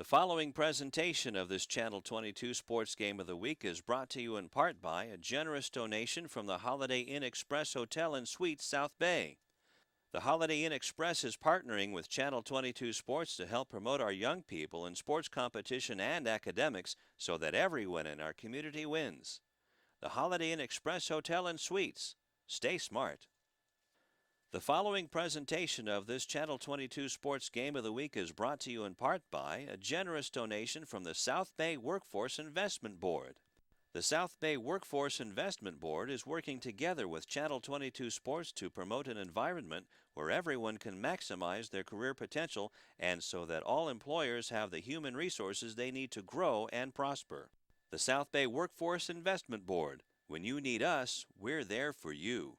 The following presentation of this Channel 22 Sports Game of the Week is brought to you in part by a generous donation from the Holiday Inn Express Hotel and Suites, South Bay. The Holiday Inn Express is partnering with Channel 22 Sports to help promote our young people in sports competition and academics so that everyone in our community wins. The Holiday Inn Express Hotel and Suites. Stay smart. The following presentation of this Channel 22 Sports Game of the Week is brought to you in part by a generous donation from the South Bay Workforce Investment Board. The South Bay Workforce Investment Board is working together with Channel 22 Sports to promote an environment where everyone can maximize their career potential and so that all employers have the human resources they need to grow and prosper. The South Bay Workforce Investment Board. When you need us, we're there for you.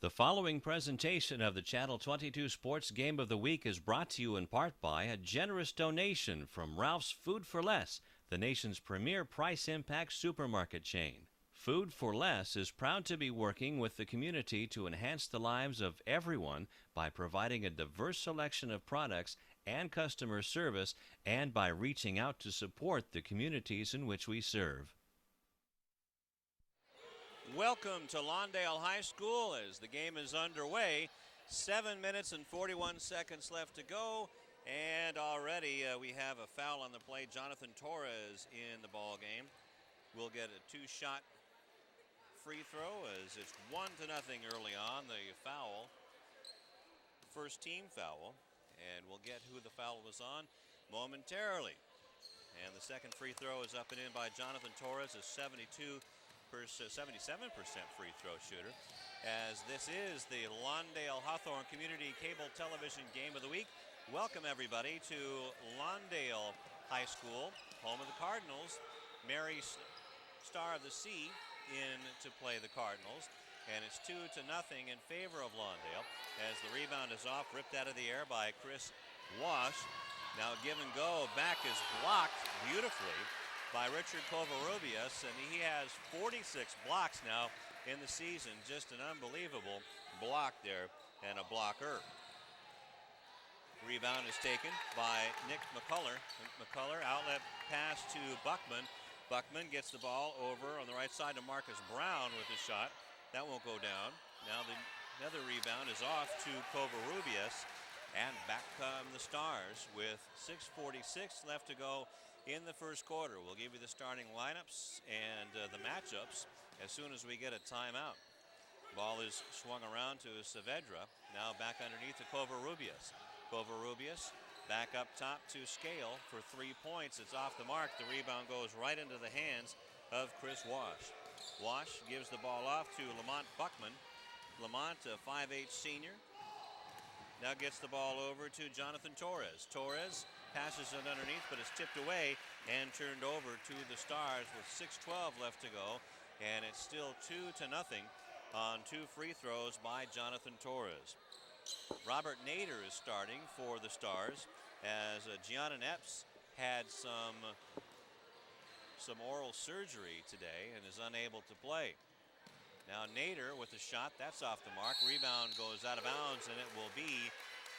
The following presentation of the Channel 22 Sports Game of the Week is brought to you in part by a generous donation from Ralph's Food for Less, the nation's premier price impact supermarket chain. Food for Less is proud to be working with the community to enhance the lives of everyone by providing a diverse selection of products and customer service and by reaching out to support the communities in which we serve. Welcome to Lawndale High School as the game is underway. 7 minutes and 41 seconds left to go, and already we have a foul on the play. Jonathan Torres in the ball game will get a two-shot free throw as it's 1-0 early on. The foul, first team foul, and we'll get who the foul was on momentarily. And the second free throw is up and in by Jonathan Torres, a 77% free throw shooter, as this is the Lawndale Hawthorne Community Cable Television Game of the Week. Welcome everybody to Lawndale High School, home of the Cardinals. Mary Star of the Sea in to play the Cardinals, and it's 2-0 in favor of Lawndale as the rebound is off, ripped out of the air by Chris Wash. Now give and go, back is blocked beautifully by Richard Covarrubias, and he has 46 blocks now in the season. Just an unbelievable block there and a blocker. Rebound is taken by Nick McCullough. McCullough, outlet pass to Buckman. Buckman gets the ball over on the right side to Marcus Brown with his shot. That won't go down. Now another rebound is off to Covarrubias, and back come the Stars with 6:46 left to go in the first quarter. We'll give you the starting lineups and the matchups as soon as we get a timeout. Ball is swung around to Saavedra. Now back underneath to Covarrubias. Covarrubias back up top to Scale for 3 points. It's off the mark. The rebound goes right into the hands of Chris Wash. Wash gives the ball off to Lamont Buckman. Lamont, a 5'8" senior, now gets the ball over to Jonathan Torres. Torres passes it underneath, but it's tipped away and turned over to the Stars with 6:12 left to go. And it's still 2-0 on 2 free throws by Jonathan Torres. Robert Nader is starting for the Stars as Gianna Epps had some oral surgery today and is unable to play. Now Nader with a shot, that's off the mark. Rebound goes out of bounds, and it will be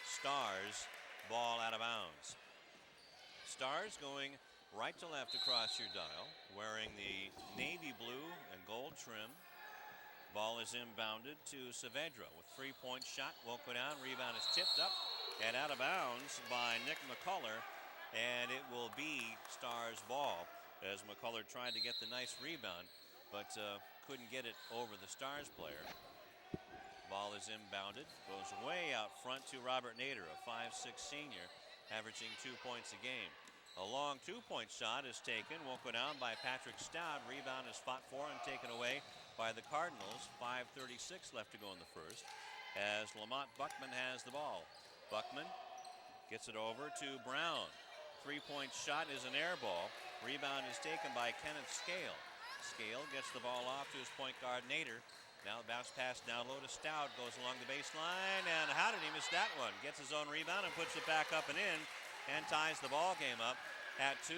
Stars ball out of bounds. Stars going right to left across your dial, wearing the navy blue and gold trim. Ball is inbounded to Saavedra with 3-point shot. Won't go down. Rebound is tipped up and out of bounds by Nick McCullough, and it will be Stars ball as McCullough tried to get the nice rebound, but couldn't get it over the Stars player. Ball is inbounded, goes way out front to Robert Nader, a 5'6" senior, averaging 2 points a game. A long 2-point shot is taken, won't go down by Patrick Stout. Rebound is fought for and taken away by the Cardinals. 5:36 left to go in the first as Lamont Buckman has the ball. Buckman gets it over to Brown. 3-point shot is an air ball. Rebound is taken by Kenneth Scale. Scale gets the ball off to his point guard Nader. Now bounce pass down low to Stout, goes along the baseline, and how did he miss that one? Gets his own rebound and puts it back up and in and ties the ball game up at 2.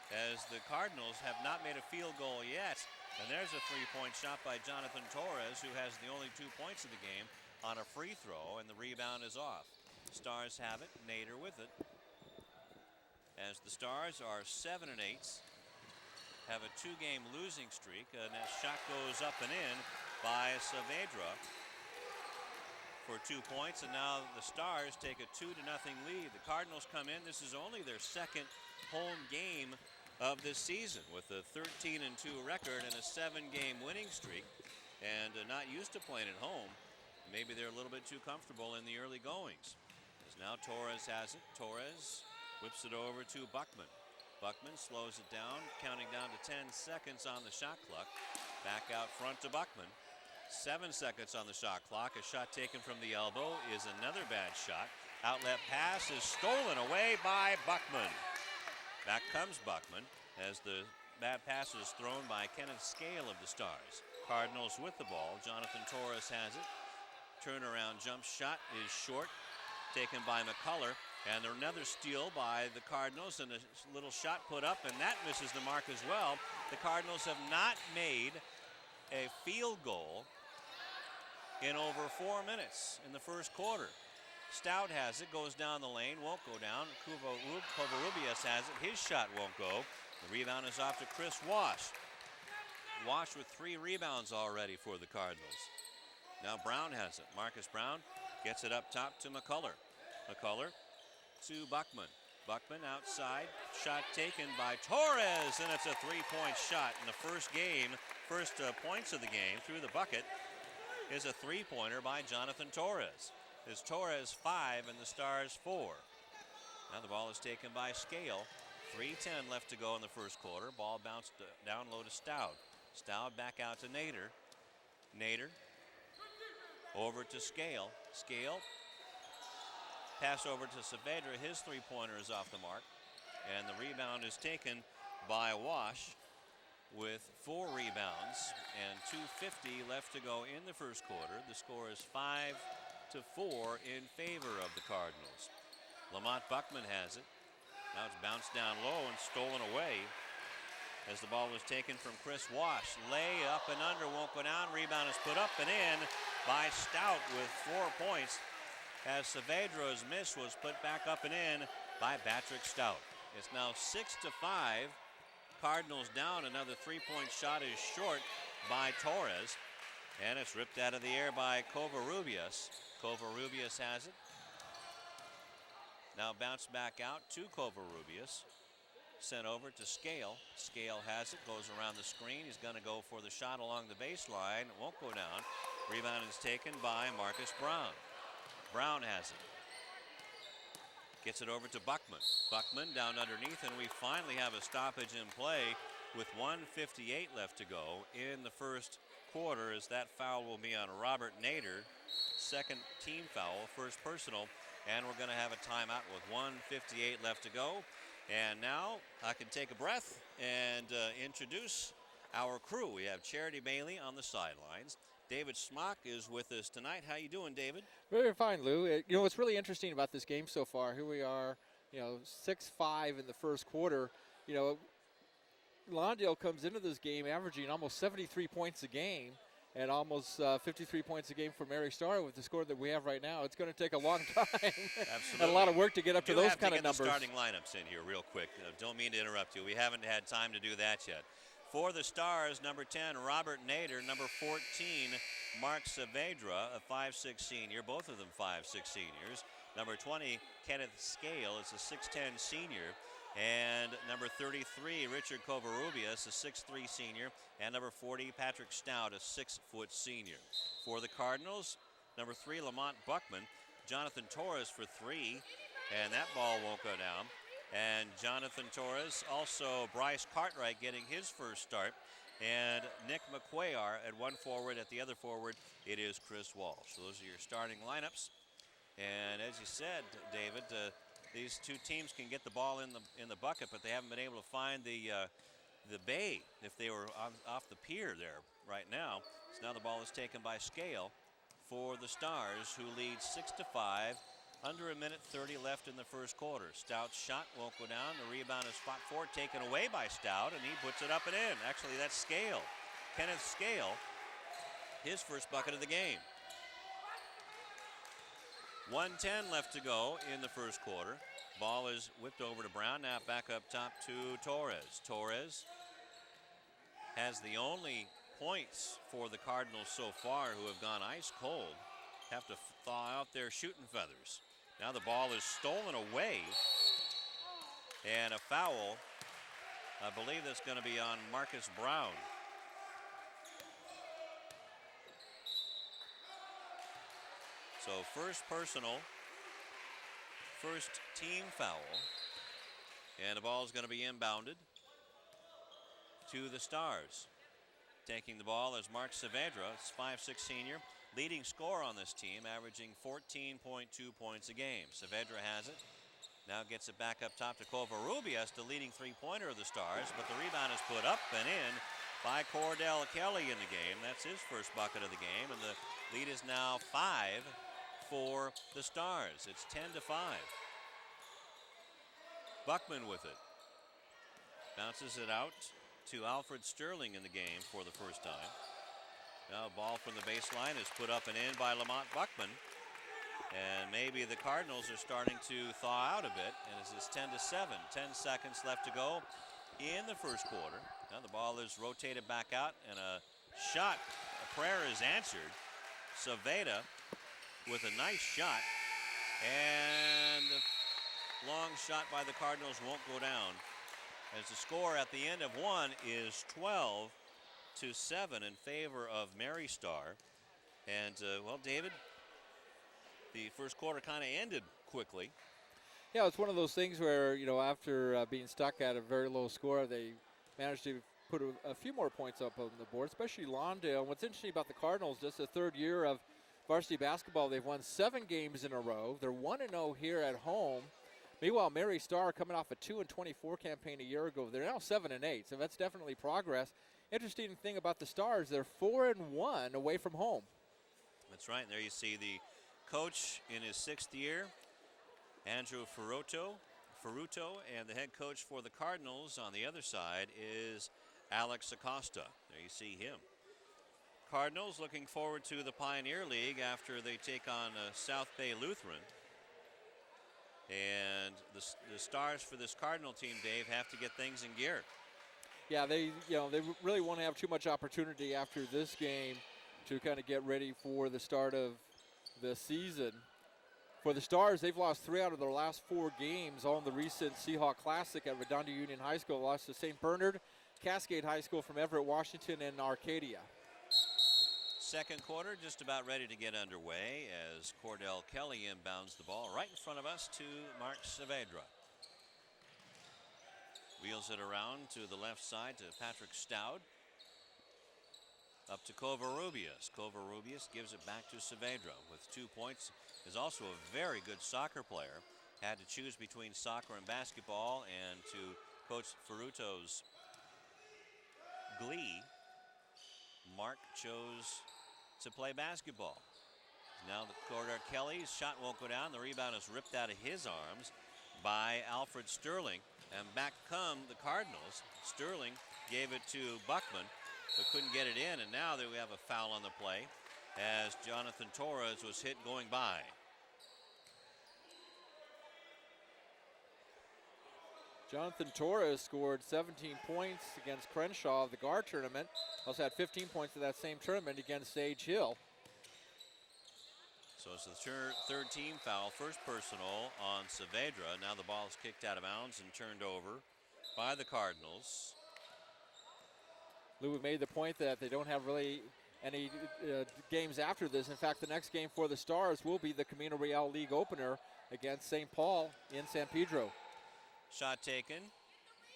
As the Cardinals have not made a field goal yet. And there's a 3-point shot by Jonathan Torres, who has the only 2 points of the game on a free throw, and the rebound is off. Stars have it, Nader with it. as the Stars are 7-8, have a 2-game losing streak, and that shot goes up and in by Saavedra for 2 points, and now the Stars take a 2-0 lead. The Cardinals come in. This is only their second home game of this season with a 13-2 record and a 7-game winning streak, and not used to playing at home. Maybe they're a little bit too comfortable in the early goings. As now Torres has it. Torres whips it over to Buckman. Buckman slows it down, counting down to 10 seconds on the shot clock. Back out front to Buckman. 7 seconds on the shot clock. A shot taken from the elbow is another bad shot. Outlet pass is stolen away by Buckman. Back comes Buckman as the bad pass is thrown by Kenneth Scale of the Stars. Cardinals with the ball. Jonathan Torres has it. Turnaround jump shot is short, taken by McCullough. And another steal by the Cardinals, and a little shot put up, and that misses the mark as well. The Cardinals have not made a field goal in over 4 minutes in the first quarter. Stout has it, goes down the lane, won't go down. Covarrubias has it, his shot won't go. The rebound is off to Chris Wash. Wash with 3 rebounds already for the Cardinals. Now Brown has it. Marcus Brown gets it up top to McCullough. McCullough to Buckman. Buckman outside, shot taken by Torres, and it's a 3-point shot in the first points of the game through the bucket is a 3-pointer by Jonathan Torres. Is Torres 5 and the Stars 4. Now the ball is taken by Scale. 3:10 left to go in the first quarter. Ball bounced down low to Stout. Stout back out to Nader. Nader over to Scale. Scale pass over to Saavedra. His 3-pointer is off the mark. And the rebound is taken by Wash with 4 rebounds and 2:50 left to go in the first quarter. The score is 5-4 in favor of the Cardinals. Lamont Buckman has it. Now it's bounced down low and stolen away as the ball was taken from Chris Wash. Lay up and under, won't go down. Rebound is put up and in by Stout with 4 points as Saavedra's miss was put back up and in by Patrick Stout. It's now 6-5. Cardinals down. Another 3-point shot is short by Torres, and it's ripped out of the air by Covarrubias. Covarrubias has it. Now bounce back out to Covarrubias. Sent over to Scale. Scale has it, goes around the screen. He's going to go for the shot along the baseline. It won't go down. Rebound is taken by Marcus Brown. Brown has it. Gets it over to Buckman. Buckman down underneath, and we finally have a stoppage in play with 1:58 left to go in the first quarter, as that foul will be on Robert Nader. Second team foul, first personal, and we're going to have a timeout with 1:58 left to go. And now I can take a breath and introduce our crew. We have Charity Bailey on the sidelines. David Smock is with us tonight. How you doing, David? Very fine, Lou. You know, what's really interesting about this game so far, here we are, 6-5 in the first quarter. Lawndale comes into this game averaging almost 73 points a game and almost 53 points a game for Mary Star. With the score that we have right now, it's going to take a long time. Absolutely. And a lot of work to get up to those kind of numbers. The starting lineups in here real quick. Don't mean to interrupt you. We haven't had time to do that yet. For the Stars, number 10, Robert Nader. Number 14, Mark Saavedra, a 5'6" senior. Both of them 5'6" seniors. Number 20, Kenneth Scale, is a 6'10" senior. And number 33, Richard Covarrubias, a 6'3" senior. And number 40, Patrick Stout, a 6-foot senior. For the Cardinals, number 3, Lamont Buckman. Jonathan Torres for 3, and that ball won't go down. And Jonathan Torres, also Bryce Cartwright getting his first start. And Nick McQuayar at one forward. At the other forward, it is Chris Walsh. So those are your starting lineups. And as you said, David, these two teams can get the ball in the bucket, but they haven't been able to find the bay if they were off the pier there right now. So now the ball is taken by Scale for the Stars, who lead 6-5. Under 1:30 left in the first quarter. Stout's shot won't go down. The rebound is fought for, taken away by Stout, and he puts it up and in. Actually, that's Scale. Kenneth Scale, his first bucket of the game. 1:10 left to go in the first quarter. Ball is whipped over to Brown. Now back up top to Torres. Torres has the only points for the Cardinals so far, who have gone ice cold. Have to thaw out their shooting feathers. Now the ball is stolen away. And a foul, I believe that's going to be on Marcus Brown. So first personal, first team foul. And the ball is going to be inbounded to the Stars. Taking the ball is Mark Saavedra, 5'6" senior, leading scorer on this team, averaging 14.2 points a game. Saavedra has it. Now gets it back up top to Covarrubias, the leading three-pointer of the Stars, but the rebound is put up and in by Cordell Kelly in the game. That's his first bucket of the game, and the lead is now 5 for the Stars. It's 10-5. Buckman with it. Bounces it out to Alfred Sterling in the game for the first time. Now a ball from the baseline is put up and in by Lamont Buckman. And maybe the Cardinals are starting to thaw out a bit, and it's 10-7. 10 seconds left to go in the first quarter. Now the ball is rotated back out, and a shot, a prayer is answered. Saavedra with a nice shot, and the long shot by the Cardinals won't go down, as the score at the end of one is 12-7 in favor of Mary Star. And, well, David, the first quarter kind of ended quickly. Yeah, it's one of those things where, you know, after being stuck at a very low score, they managed to put a few more points up on the board, especially Lawndale. And what's interesting about the Cardinals, just the third year of varsity basketball, they've won 7 games in a row. They're 1-0 here at home. Meanwhile, Mary Star, coming off a 2-24 campaign a year ago, they're now 7-8, so that's definitely progress. Interesting thing about the Stars, they're 4-1 away from home. That's right, and there you see the coach in his 6th year, Andrew Ferruto, and the head coach for the Cardinals on the other side is Alex Acosta. There you see him. Cardinals looking forward to the Pioneer League after they take on South Bay Lutheran. And the Stars for this Cardinal team, Dave, have to get things in gear. Yeah, they really won't have too much opportunity after this game to kind of get ready for the start of the season. For the Stars, they've lost 3 out of their last 4 games, all in the recent Seahawk Classic at Redondo Union High School. Lost to St. Bernard, Cascade High School from Everett, Washington, and Arcadia. Second quarter just about ready to get underway as Cordell Kelly inbounds the ball right in front of us to Mark Saavedra. Wheels it around to the left side to Patrick Stout. Up to Covarrubias. Covarrubias gives it back to Saavedra with 2 points. Is also a very good soccer player. Had to choose between soccer and basketball, and to Coach Ferruto's glee, Mark chose to play basketball. Now the Cordell Kelly's shot won't go down. The rebound is ripped out of his arms by Alfred Sterling. And back come the Cardinals. Sterling gave it to Buckman, but couldn't get it in. And now that we have a foul on the play as Jonathan Torres was hit going by. Jonathan Torres scored 17 points against Crenshaw of the Guard tournament. Also had 15 points in that same tournament against Sage Hill. So it's the third team foul, first personal on Saavedra. Now the ball is kicked out of bounds and turned over by the Cardinals. Lou made the point that they don't have really any games after this. In fact, the next game for the Stars will be the Camino Real League opener against St. Paul in San Pedro. Shot taken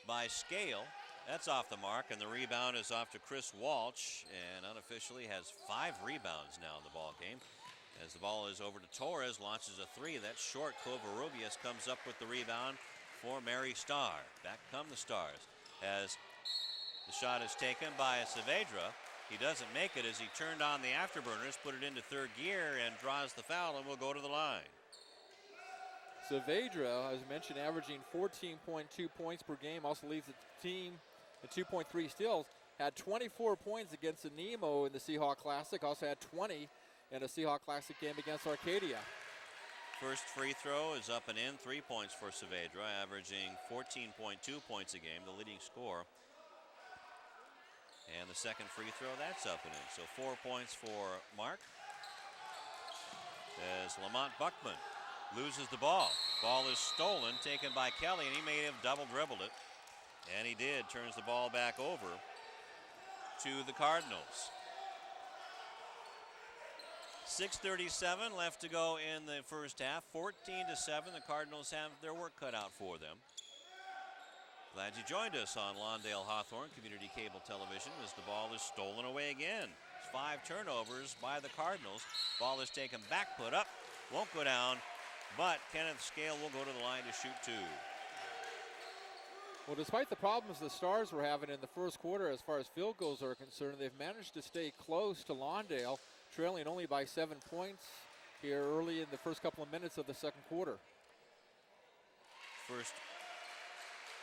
by Scale. That's off the mark, and the rebound is off to Chris Walsh, and unofficially has 5 rebounds now in the ball game. As the ball is over to Torres, launches a 3. That's short. Covarrubias comes up with the rebound for Mary Star. Back come the Stars as the shot is taken by Saavedra. He doesn't make it as he turned on the afterburners, put it into third gear, and draws the foul, and will go to the line. Saavedra, as mentioned, averaging 14.2 points per game, also leads the team at 2.3 steals. Had 24 points against the Nemo in the Seahawk Classic, also had 20 in a Seahawk Classic game against Arcadia. First free throw is up and in, 3 points for Saavedra, averaging 14.2 points a game, the leading scorer. And the second free throw, that's up and in. So 4 points for Mark. As Lamont Buckman loses the ball. Ball is stolen, taken by Kelly, and he may have double dribbled it. And he did, turns the ball back over to the Cardinals. 6:37 left to go in the first half. 14-7, the Cardinals have their work cut out for them. Glad you joined us on Lawndale Hawthorne Community Cable Television as the ball is stolen away again. 5 turnovers by the Cardinals. Ball is taken back, put up, won't go down, but Kenneth Scale will go to the line to shoot 2. Well, despite the problems the Stars were having in the first quarter as far as field goals are concerned, they've managed to stay close to Lawndale, trailing only by 7 points here early in the first couple of minutes of the second quarter. First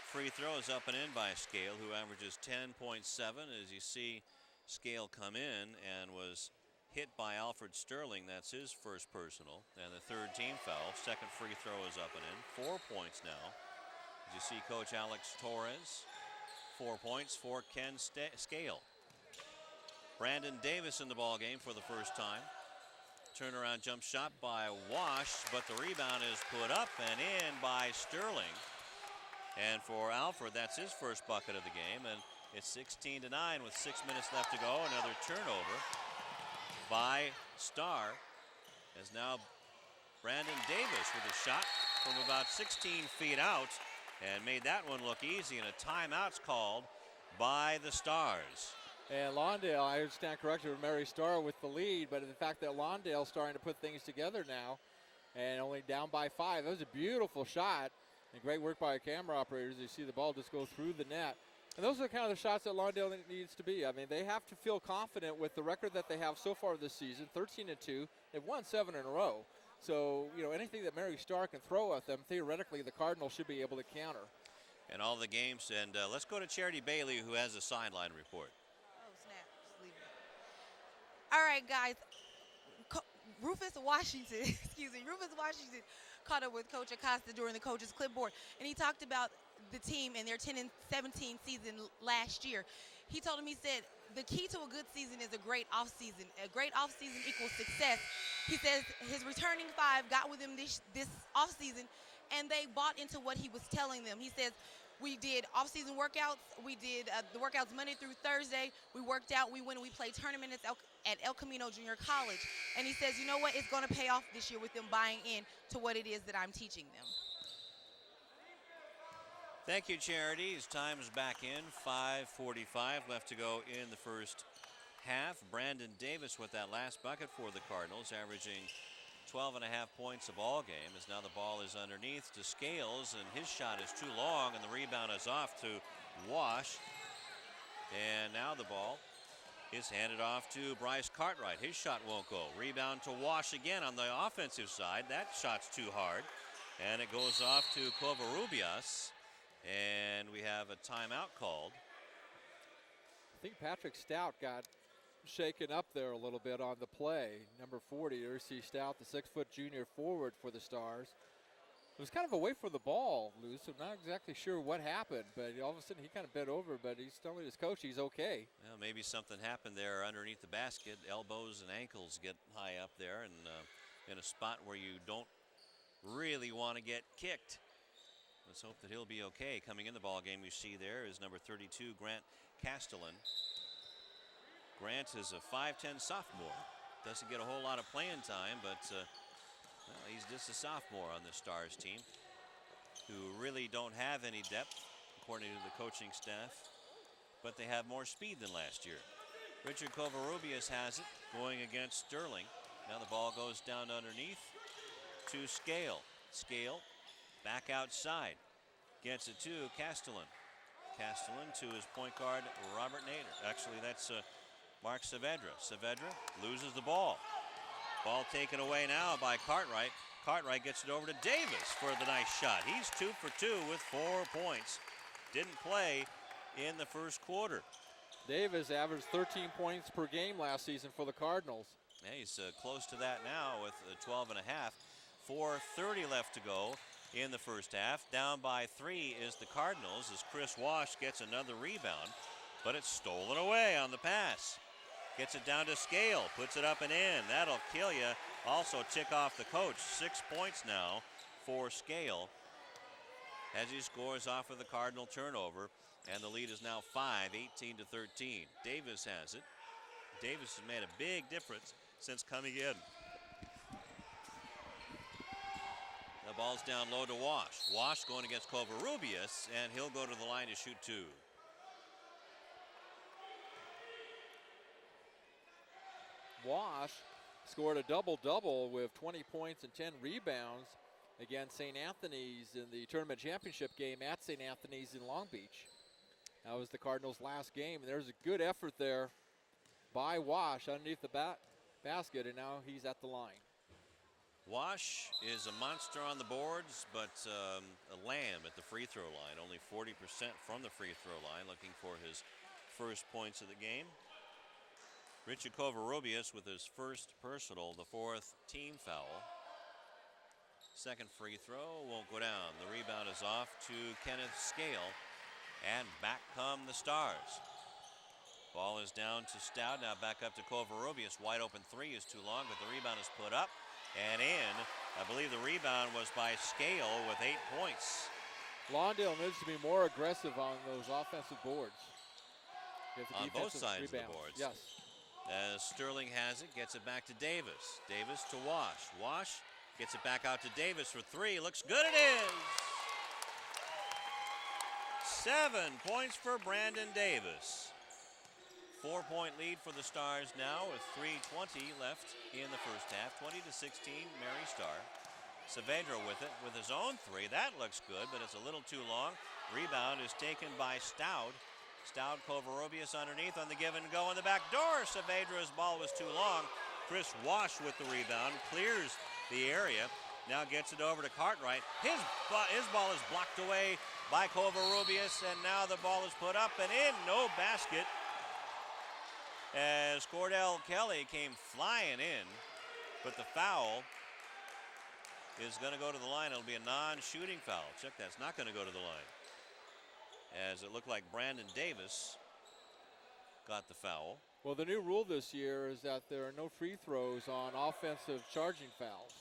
free throw is up and in by Scale, who averages 10.7. As you see Scale come in and was hit by Alfred Sterling. That's his first personal. And the third team foul. Second free throw is up and in. 4 points now. As you see Coach Alex Torres. 4 points for Ken Scale. Brandon Davis in the ball game for the first time. Turnaround jump shot by Wash, but the rebound is put up and in by Sterling. And for Alfred, that's his first bucket of the game, and it's 16-9 with 6 minutes left to go. Another turnover by Starr, as now Brandon Davis with a shot from about 16 feet out and made that one look easy, and a timeout's called by the Stars. And Lawndale, I understand correctly, Mary Starr with the lead, but the fact that Lawndale's starting to put things together now and only down by 5. That was a beautiful shot. And great work by our camera operators. You see the ball just go through the net. And those are the kind of the shots that Lawndale needs to be. I mean, they have to feel confident with the record that they have so far this season, 13-2. They've won 7 in a row. So, you know, anything that Mary Starr can throw at them, theoretically, the Cardinals should be able to counter. And all the games. And let's go to Charity Bailey, who has a sideline report. Oh, snap. Just leave it. All right, guys. Rufus Washington, Rufus Washington caught up with Coach Acosta during the coach's clipboard, and he talked about the team and their 10-17 season last year. He told him, he said, the key to a good season is a great offseason. A great offseason equals success. He says his returning 5 got with him this offseason, and they bought into what he was telling them. He says, we did off-season workouts. We did the workouts Monday through Thursday. We worked out. We went and we played tournaments at El Camino Junior College. And he says, you know what? It's going to pay off this year with them buying in to what it is that I'm teaching them. Thank you, Charity. His time is back in. 5:45 left to go in the first half. Brandon Davis with that last bucket for the Cardinals, averaging 12.5 points a ball game, as now the ball is underneath to Scales, and his shot is too long, and the rebound is off to Wash. And now the ball is handed off to Bryce Cartwright. His shot won't go. Rebound to Wash again on the offensive side. That shot's too hard, and it goes off to Covarrubias, and we have a timeout called. I think Patrick Stout got shaken up there a little bit on the play. Number 40, R.C. Stout, the 6-foot junior forward for the Stars. It was kind of away from the ball, Lou, so I'm not exactly sure what happened, but all of a sudden he kind of bent over, but he's telling his coach he's okay. Well, maybe something happened there underneath the basket. Elbows and ankles get high up there, and in a spot where you don't really want to get kicked. Let's hope that he'll be okay. Coming in the ball game, you see there is number 32, Grant Castellan. Grant is a 5'10" sophomore. Doesn't get a whole lot of playing time, but well, he's just a sophomore on the Stars team, who really don't have any depth, according to the coaching staff, but they have more speed than last year. Richard Covarrubias has it, going against Sterling. Now the ball goes down underneath to Scale. Scale back outside. Gets it to Castellan. Castellan to his point guard, Robert Nader. Actually, that's Mark Saavedra. Saavedra loses the ball. Ball taken away now by Cartwright. Cartwright gets it over to Davis for the nice shot. He's 2 for 2 with 4 points. Didn't play in the first quarter. Davis averaged 13 points per game last season for the Cardinals. Yeah, he's close to that now with 12 and a half. 4:30 left to go in the first half. Down by 3 is the Cardinals as Chris Wash gets another rebound, but it's stolen away on the pass. Gets it down to Scale, puts it up and in. That'll kill you. Also tick off the coach. 6 points now for Scale as he scores off of the Cardinal turnover, and the lead is now 5, 18-13. Davis has it. Davis has made a big difference since coming in. The ball's down low to Wash. Wash going against Covarrubias, and he'll go to the line to shoot 2. Wash scored a double-double with 20 points and 10 rebounds against St. Anthony's in the tournament championship game at St. Anthony's in Long Beach. That was the Cardinals' last game, and there's a good effort there by Wash underneath the basket, and now he's at the line. Wash is a monster on the boards, but a lamb at the free throw line. Only 40% from the free throw line, looking for his first points of the game. Richard Covarrubias with his first personal, the 4th team foul. Second free throw won't go down. The rebound is off to Kenneth Scale, and back come the Stars. Ball is down to Stout, now back up to Covarrubias. Wide open 3 is too long, but the rebound is put up and in. I believe the rebound was by Scale with 8 points. Lawndale needs to be more aggressive on those offensive boards. On both sides of the boards. Yes. As Sterling has it, gets it back to Davis. Davis to Wash. Wash gets it back out to Davis for 3. Looks good, it is! 7 points for Brandon Davis. 4-point lead for the Stars now with 3:20 left in the first half. 20-16, Mary Star. Saavedra with it with his own 3. That looks good, but it's a little too long. Rebound is taken by Stout. Stout, Covarrubias underneath on the give and go in the back door. Saavedra's ball was too long. Chris Wash with the rebound, clears the area. Now gets it over to Cartwright. His ball is blocked away by Covarrubias, and now the ball is put up and in. No basket, as Cordell Kelly came flying in, but the foul is going to go to the line. It'll be a non-shooting foul. Check that. It's not going to go to the line, as it looked like Brandon Davis got the foul. Well, the new rule this year is that there are no free throws on offensive charging fouls.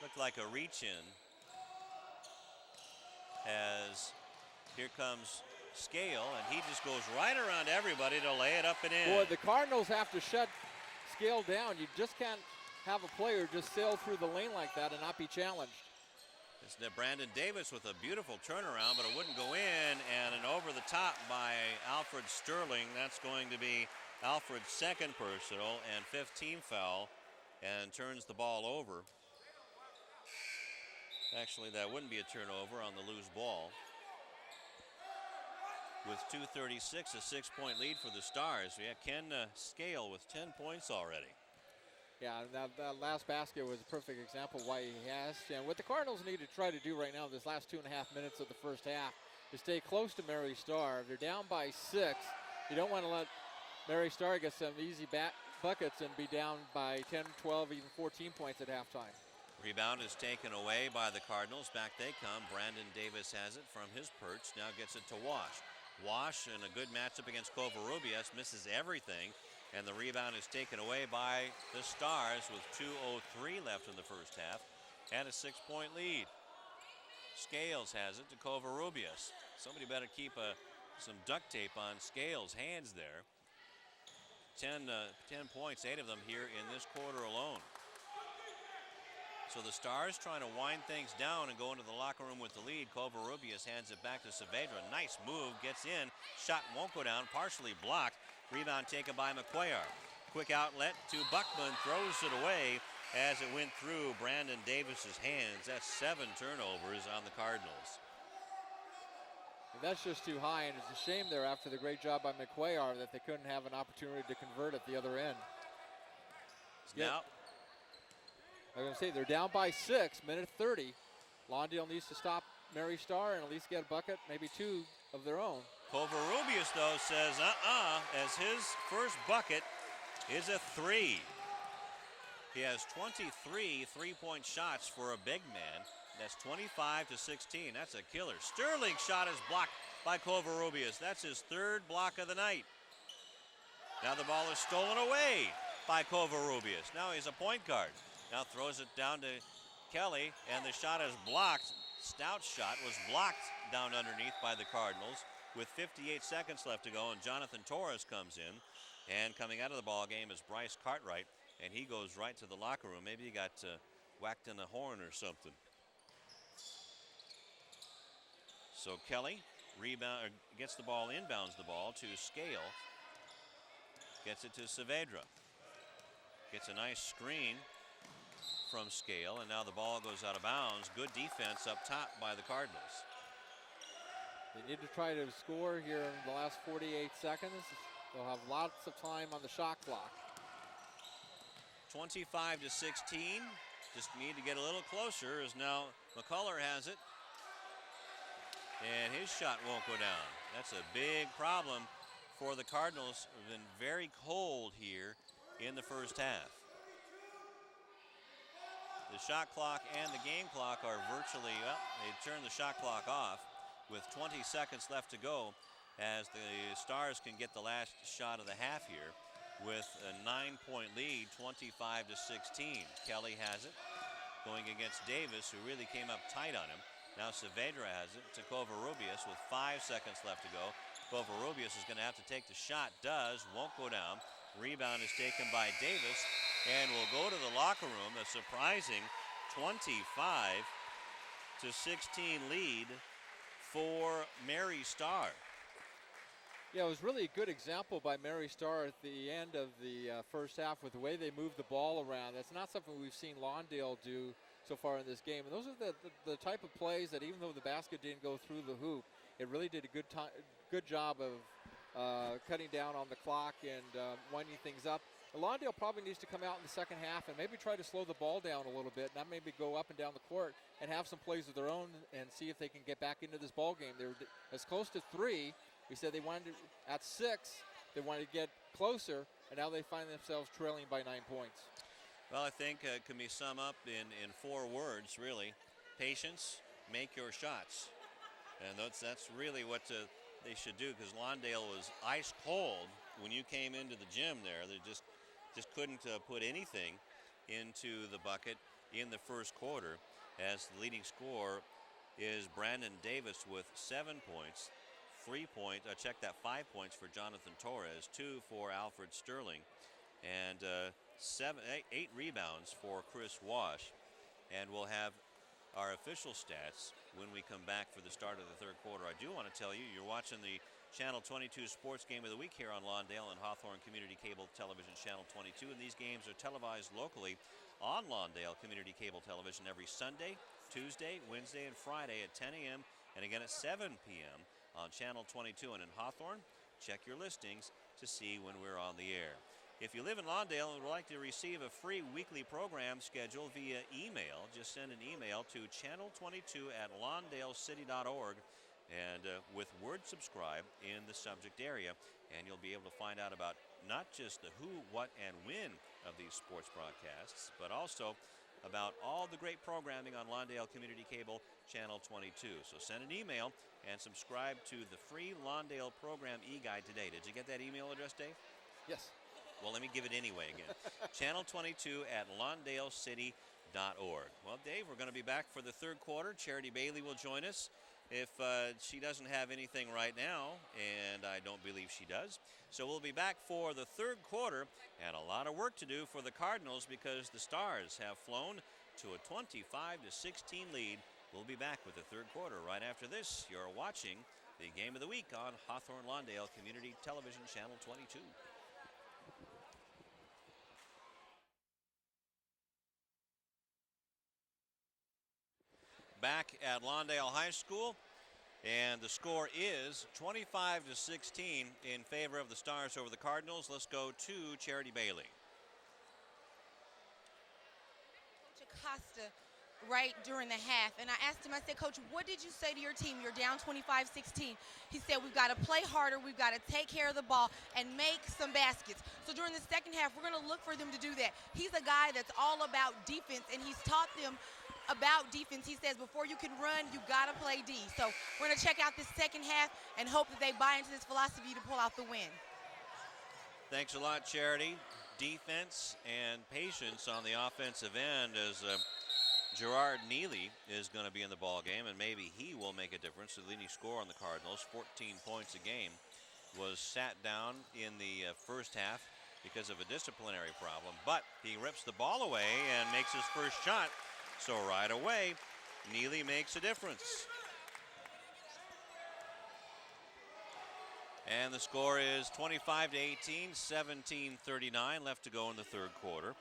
Looked like a reach-in, as here comes Scale, and he just goes right around everybody to lay it up and in. Boy, the Cardinals have to shut Scale down. You just can't have a player just sail through the lane like that and not be challenged. It's Brandon Davis with a beautiful turnaround, but it wouldn't go in, and an over the top by Alfred Sterling. That's going to be Alfred's second personal and 5th team foul, and turns the ball over. Actually, that wouldn't be a turnover on the loose ball. With 2:36, a 6-point lead for the Stars. We have Ken Scale with 10 points already. Yeah, that last basket was a perfect example of why he has. And what the Cardinals need to try to do right now, this last 2.5 minutes of the first half, is stay close to Mary Star. If they're down by 6, you don't want to let Mary Star get some easy buckets and be down by 10, 12, even 14 points at halftime. Rebound is taken away by the Cardinals. Back they come. Brandon Davis has it from his perch. Now gets it to Wash. Wash in a good matchup against Covarrubias, misses everything, and the rebound is taken away by the Stars with 2:03 left in the first half and a 6-point lead. Scales has it to Covarrubias. Somebody better keep some duct tape on Scales' hands there. 10 points, 8 of them here in this quarter alone. So the Stars trying to wind things down and go into the locker room with the lead. Covarrubias hands it back to Saavedra. Nice move, gets in. Shot won't go down, partially blocked. Rebound taken by McQuayar. Quick outlet to Buckman, throws it away as it went through Brandon Davis's hands. That's 7 turnovers on the Cardinals. And that's just too high, and it's a shame there after the great job by McQuayar that they couldn't have an opportunity to convert at the other end. Now, I was going to say, they're down by 6, minute 30. Lawndale needs to stop Mary Star and at least get a bucket, maybe 2 of their own. Covarrubias, though, says as his first bucket is a 3. He has 23 three-point shots for a big man. That's 25 to 16. That's a killer. Sterling's shot is blocked by Covarrubias. That's his third block of the night. Now the ball is stolen away by Covarrubias. Now he's a point guard. Now throws it down to Kelly, and the shot is blocked. Stout's shot was blocked down underneath by the Cardinals with 58 seconds left to go, and Jonathan Torres comes in. And coming out of the ball game is Bryce Cartwright, and he goes right to the locker room. Maybe he got whacked in the horn or something. So Kelly gets the ball, inbounds the ball to Scale. Gets it to Saavedra. Gets a nice screen from Scale, and now the ball goes out of bounds. Good defense up top by the Cardinals. They need to try to score here in the last 48 seconds. They'll have lots of time on the shot clock. 25 to 16. Just need to get a little closer as now McCullough has it. And his shot won't go down. That's a big problem for the Cardinals. Have been very cold here in the first half. The shot clock and the game clock are virtually, well, they turned the shot clock off with 20 seconds left to go as the Stars can get the last shot of the half here with a 9-point lead, 25 to 16. Kelly has it going against Davis, who really came up tight on him. Now Saavedra has it to Covarrubias with 5 seconds left to go. Covarrubias is going to have to take the shot. Does, won't go down. Rebound is taken by Davis and will go to the locker room. A surprising 25 to 16 lead for Mary Starr. Yeah, it was really a good example by Mary Starr at the end of the first half with the way they moved the ball around. That's not something we've seen Lawndale do so far in this game. And those are the type of plays that even though the basket didn't go through the hoop, it really did a good job of cutting down on the clock and winding things up. Lawndale probably needs to come out in the second half and maybe try to slow the ball down a little bit, not maybe go up and down the court and have some plays of their own and see if they can get back into this ball game. They were as close to 3. We said they wanted at 6. They wanted to get closer, and now they find themselves trailing by 9 points. Well, I think it can be summed up in 4 words, really. Patience, make your shots. And that's really what they should do, because Lawndale was ice cold when you came into the gym there. They just couldn't put anything into the bucket in the first quarter, as the leading scorer is Brandon Davis with 7 points. 5 points for Jonathan Torres, 2 for Alfred Sterling, and 8 rebounds for Chris Wash. And we'll have our official stats when we come back for the start of the third quarter. I do want to tell you, you're watching the Channel 22 Sports Game of the Week here on Lawndale and Hawthorne Community Cable Television Channel 22, and these games are televised locally on Lawndale Community Cable Television every Sunday, Tuesday, Wednesday, and Friday at 10 a.m. and again at 7 p.m. on Channel 22. And in Hawthorne, check your listings to see when we're on the air. If you live in Lawndale and would like to receive a free weekly program schedule via email, just send an email to channel22@lawndalecity.org and with word subscribe in the subject area, and you'll be able to find out about not just the who, what, and when of these sports broadcasts, but also about all the great programming on Lawndale Community Cable Channel 22. So send an email and subscribe to the free Lawndale program e-guide today. Did you get that email address, Dave? Yes. Well, let me give it anyway again. Channel22@lawndalecity.org. Well, Dave, we're going to be back for the third quarter. Charity Bailey will join us if she doesn't have anything right now, and I don't believe she does. So we'll be back for the third quarter, and a lot of work to do for the Cardinals because the Stars have flown to a 25 to 16 lead. We'll be back with the third quarter right after this. You're watching the Game of the Week on Hawthorne Lawndale Community Television Channel 22. Back at Lawndale High School, and the score is 25 to 16 in favor of the Stars over the Cardinals. Let's go to Charity Bailey. Coach Acosta right during the half, and I asked him, I said, Coach, what did you say to your team? You're down 25-16. He said, we've got to play harder, we've got to take care of the ball and make some baskets. So during the second half, we're going to look for them to do that. He's a guy that's all about defense, and he's taught them about defense. He says before you can run, you got to play D. So we're going to check out this second half and hope that they buy into this philosophy to pull out the win. Thanks a lot, Charity. Defense and patience on the offensive end as Gerard Neely is going to be in the ball game, and maybe he will make a difference. The leading scorer on the Cardinals, 14 points a game, was sat down in the first half because of a disciplinary problem, but he rips the ball away and makes his first shot. So right away, Neely makes a difference. And the score is 25-18, 17:39 left to go in the third quarter.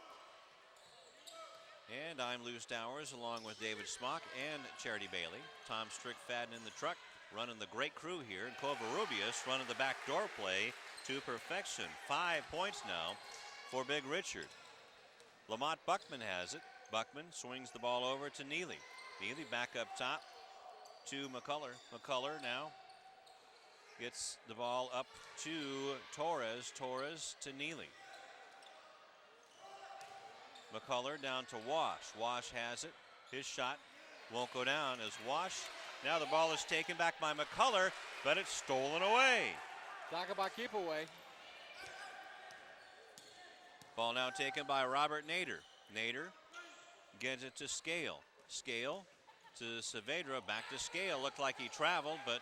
And I'm Lou Stowers along with David Smock and Charity Bailey. Tom Strickfadden in the truck, running the great crew here. And Covarrubias running the backdoor play to perfection. 5 points now for Big Richard. Lamont Buckman has it. Buckman swings the ball over to Neely. Neely back up top to McCullough. McCullough now gets the ball up to Torres. Torres to Neely. McCullough down to Wash. Wash has it. His shot won't go down as Wash. Now the ball is taken back by McCullough, but it's stolen away. Talk about keep away. Ball now taken by Robert Nader. Nader gets it to Scale. Scale to Saavedra. Back to Scale. Looked like he traveled, but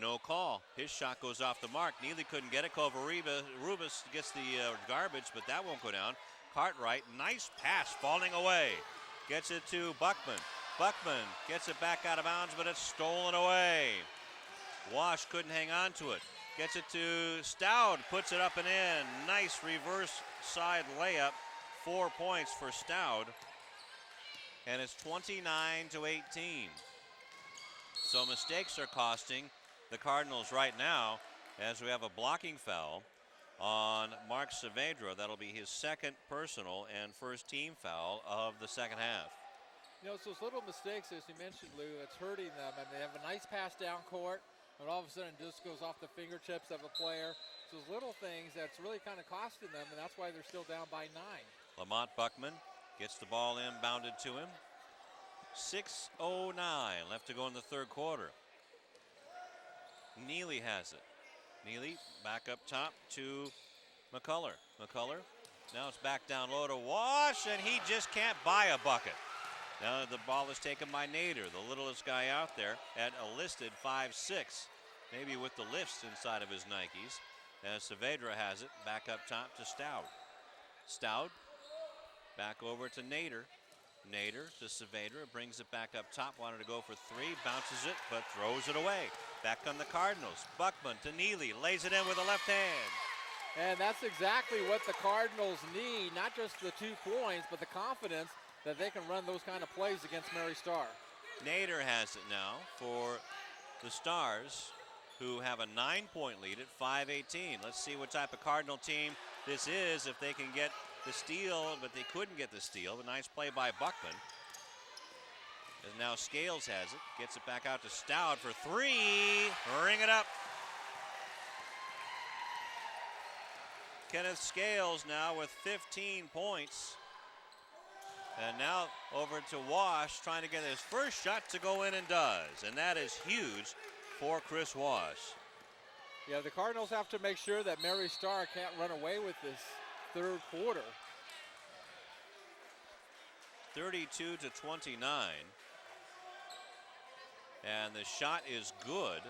no call. His shot goes off the mark. Neely couldn't get it. Covarrubias gets the garbage, but that won't go down. Cartwright, nice pass, falling away. Gets it to Buckman. Buckman gets it back out of bounds, but it's stolen away. Wash couldn't hang on to it. Gets it to Stout, puts it up and in. Nice reverse side layup. 4 points for Stout. And it's 29-18. So mistakes are costing the Cardinals right now as we have a blocking foul on Mark Saavedra. That'll be his second personal and first team foul of the second half. You know, it's those little mistakes, as you mentioned, Lou, it's hurting them. And they have a nice pass down court, and all of a sudden it just goes off the fingertips of a player. It's those little things that's really kind of costing them, and that's why they're still down by 9. Lamont Buckman gets the ball inbounded to him. 6:09 left to go in the third quarter. Neely has it. Neely back up top to McCullough. McCullough, now it's back down low to Wash, and he just can't buy a bucket. Now the ball is taken by Nader, the littlest guy out there at a listed 5'6", maybe with the lifts inside of his Nikes. As Saavedra has it, back up top to Stout. Stout, back over to Nader. Nader to Saavedra, brings it back up top, wanted to go for three, bounces it, but throws it away. Back on the Cardinals, Buckman to Neely, lays it in with a left hand. And that's exactly what the Cardinals need, not just the 2 points, but the confidence that they can run those kind of plays against Mary Star. Nader has it now for the Stars, who have a 9-point lead at 5:18. Let's see what type of Cardinal team this is, if they can get the steal, but they couldn't get the steal. A nice play by Buckman. And now Scales has it, gets it back out to Stout for three. Ring it up. Kenneth Scales now with 15 points. And now over to Wash, trying to get his first shot to go in, and does. And that is huge for Chris Wash. Yeah, the Cardinals have to make sure that Mary Star can't run away with this third quarter. 32-29. And the shot is good.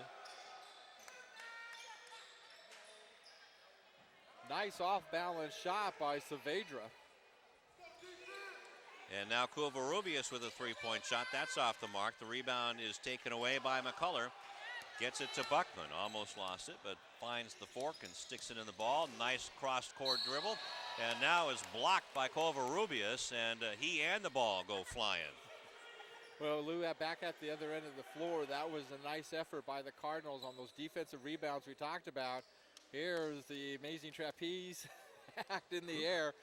Nice off-balance shot by Saavedra. And now Covarrubias with a three-point shot. That's off the mark. The rebound is taken away by McCullough. Gets it to Buckman. Almost lost it, but finds the fork and sticks it in the ball. Nice cross-court dribble. And now is blocked by Covarrubias, and he and the ball go flying. Well, Lou, back at the other end of the floor, that was a nice effort by the Cardinals on those defensive rebounds we talked about. Here's the amazing trapeze act in the air.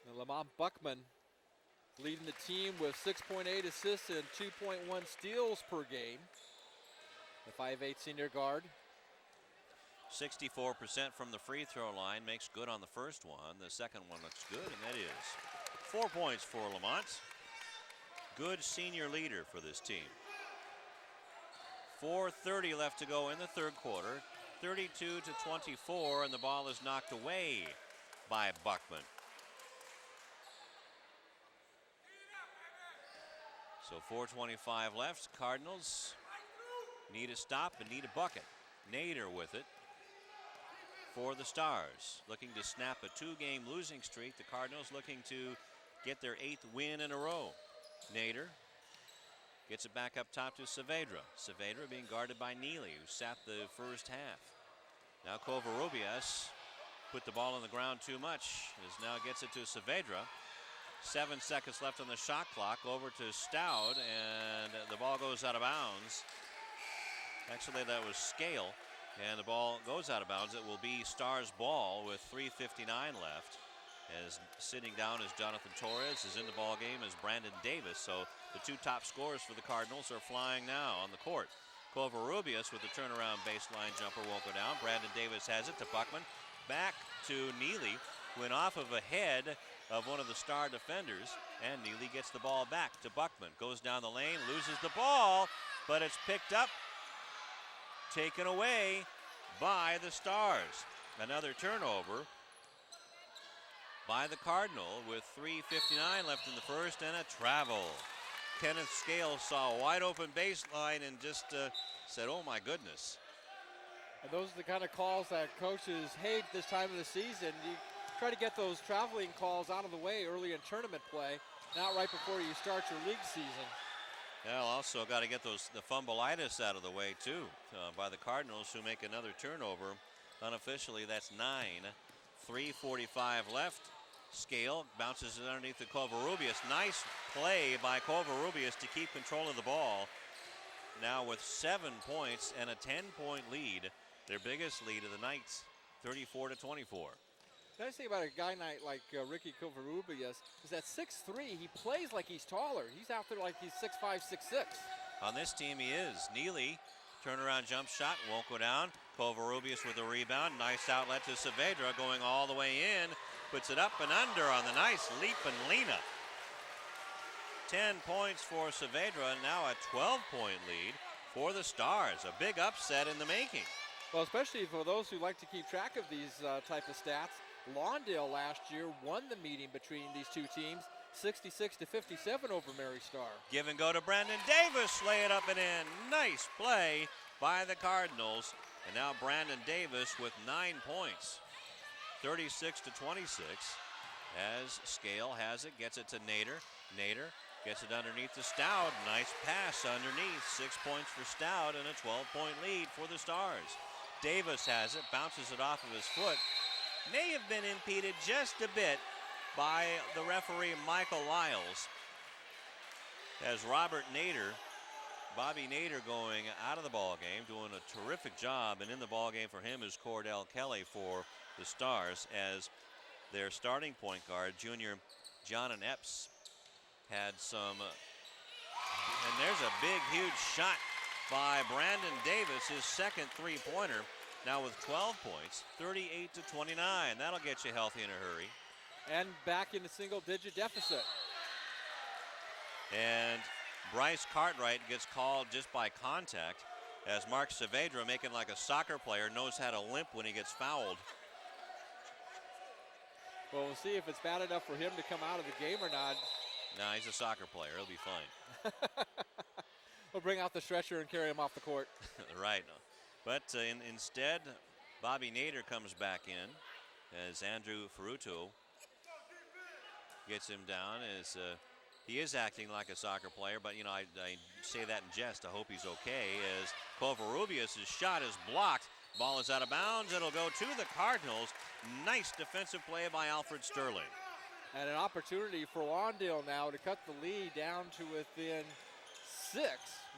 And Lamont Buckman leading the team with 6.8 assists and 2.1 steals per game. The 5'8" senior guard. 64% from the free throw line, makes good on the first one. The second one looks good, and that is 4 points for Lamont. Good senior leader for this team. 4:30 left to go in the third quarter. 32-24, and the ball is knocked away by Buckman. So 4:25 left. Cardinals need a stop and need a bucket. Nader with it for the Stars, looking to snap a 2-game losing streak. The Cardinals looking to get their 8th win in a row. Nader gets it back up top to Saavedra. Saavedra being guarded by Neely, who sat the first half. Now Covarrubias put the ball on the ground too much, as now gets it to Saavedra. 7 seconds left on the shot clock. Over to Stout, and the ball goes out of bounds. Actually, that was Scale, and the ball goes out of bounds. It will be Stars ball with 3:59 left. As sitting down as Jonathan Torres, is in the ball game as Brandon Davis. So the 2 top scorers for the Cardinals are flying now on the court. Covarrubias with the turnaround baseline jumper won't go down. Brandon Davis has it to Buckman. Back to Neely. Went off of a head of one of the Star defenders, and Neely gets the ball back to Buckman. Goes down the lane, loses the ball, but it's picked up, taken away by the Stars. Another turnover by the Cardinal with 3:59 left in the first, and a travel. Kenneth Scale saw a wide open baseline and just said, oh my goodness. And those are the kind of calls that coaches hate this time of the season. You try to get those traveling calls out of the way early in tournament play, not right before you start your league season. Well, also got to get the fumbleitis out of the way too by the Cardinals, who make another turnover. Unofficially, that's 9. 3:45 left. Scale bounces it underneath the Covarrubias. Nice play by Covarrubias to keep control of the ball. Now with 7 points and a 10-point lead, their biggest lead of the night, 34-24. The nice thing about a guy like Ricky Covarrubias is that 6'3", he plays like he's taller. He's out there like he's 6'5", 6'6". On this team he is. Neely, turnaround jump shot, won't go down. Covarrubias with a rebound. Nice outlet to Saavedra, going all the way in. Puts it up and under on the nice leap and Lena. 10 points for Saavedra, now a 12-point lead for the Stars. A big upset in the making. Well, especially for those who like to keep track of these type of stats, Lawndale last year won the meeting between these two teams, 66-57 over Mary Star. Give and go to Brandon Davis, lay it up and in. Nice play by the Cardinals. And now Brandon Davis with 9 points, 36-26. As Scale has it, gets it to Nader. Nader gets it underneath to Stout. Nice pass underneath. 6 points for Stout and a 12-point lead for the Stars. Davis has it, bounces it off of his foot. May have been impeded just a bit by the referee Michael Lyles. As Robert Nader, Bobby Nader, going out of the ball game, doing a terrific job, and in the ball game for him is Cordell Kelly for the Stars, as their starting point guard, junior John and Epps, had some, and there's a big, huge shot by Brandon Davis, his second three-pointer, now with 12 points, 38-29. That'll get you healthy in a hurry. And back in the single-digit deficit. And Bryce Cartwright gets called just by contact, as Mark Saavedra, making like a soccer player, knows how to limp when he gets fouled. Well, we'll see if it's bad enough for him to come out of the game or not. No, he's a soccer player. He'll be fine. We'll bring out the stretcher and carry him off the court. Right. But instead, Bobby Nader comes back in as Andrew Ferruto gets him down. As he is acting like a soccer player, but, you know, I say that in jest. I hope he's okay, as Covarrubias' shot is blocked. Ball is out of bounds. It'll go to the Cardinals. Nice defensive play by Alfred Sterling. And an opportunity for Lawndale now to cut the lead down to within 6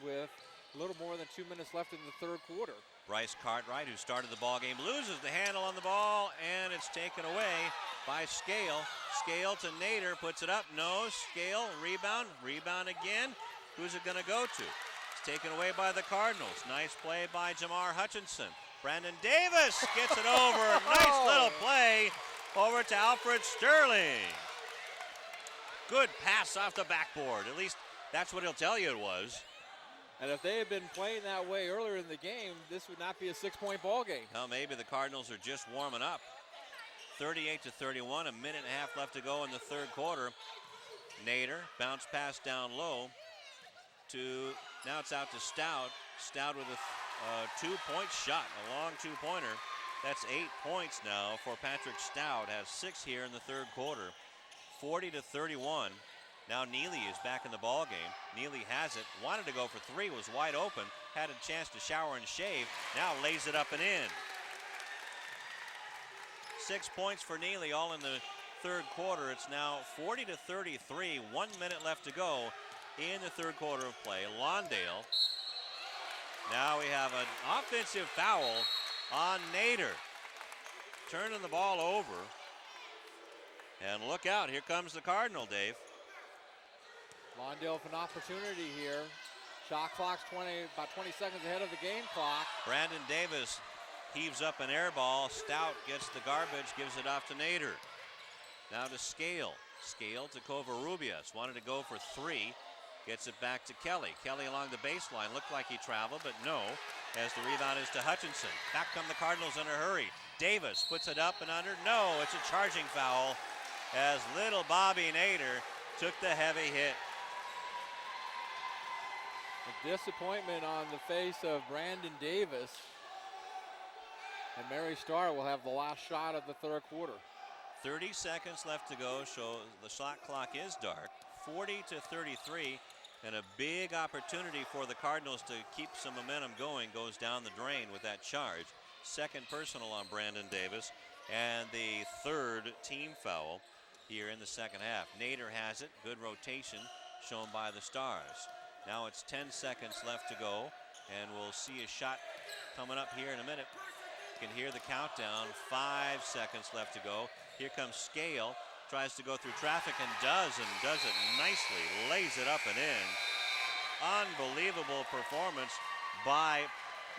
with A little more than 2 minutes left in the third quarter. Bryce Cartwright, who started the ball game, loses the handle on the ball, and it's taken away by Scale. Scale to Nader, puts it up, no, Scale, rebound again. Who's it going to go to? It's taken away by the Cardinals. Nice play by Jamar Hutchinson. Brandon Davis gets it over. Nice little play over to Alfred Sterling. Good pass off the backboard. At least that's what he'll tell you it was. And if they had been playing that way earlier in the game, this would not be a 6-point ball game. Well, maybe the Cardinals are just warming up. 38-31, a minute and a half left to go in the third quarter. Nader, bounce pass down low to, now it's out to Stout. Stout with a 2-point shot, a long 2-pointer. That's 8 points now for Patrick Stout. Has 6 here in the third quarter. 40-31. Now Neely is back in the ball game. Neely has it, wanted to go for 3, was wide open, had a chance to shower and shave, now lays it up and in. 6 points for Neely, all in the third quarter. It's now 40-33, 1 minute left to go in the third quarter of play. Lawndale. Now we have an offensive foul on Nader. Turning the ball over. And look out, here comes the Cardinal, Dave. Lawndale with an opportunity here. Shot clock's about 20 seconds ahead of the game clock. Brandon Davis heaves up an air ball. Stout gets the garbage, gives it off to Nader. Now to Scale. Scale to Covarrubias. Wanted to go for 3. Gets it back to Kelly. Kelly along the baseline. Looked like he traveled, but no. As the rebound is to Hutchinson. Back come the Cardinals in a hurry. Davis puts it up and under. No, it's a charging foul as little Bobby Nader took the heavy hit. A disappointment on the face of Brandon Davis. And Mary Starr will have the last shot of the third quarter. 30 seconds left to go, so the shot clock is dark. 40-33, and a big opportunity for the Cardinals to keep some momentum going goes down the drain with that charge. Second personal on Brandon Davis, and the third team foul here in the second half. Nader has it, good rotation shown by the Stars. Now it's 10 seconds left to go, and we'll see a shot coming up here in a minute. You can hear the countdown, 5 seconds left to go. Here comes Scale, tries to go through traffic and does it nicely, lays it up and in. Unbelievable performance by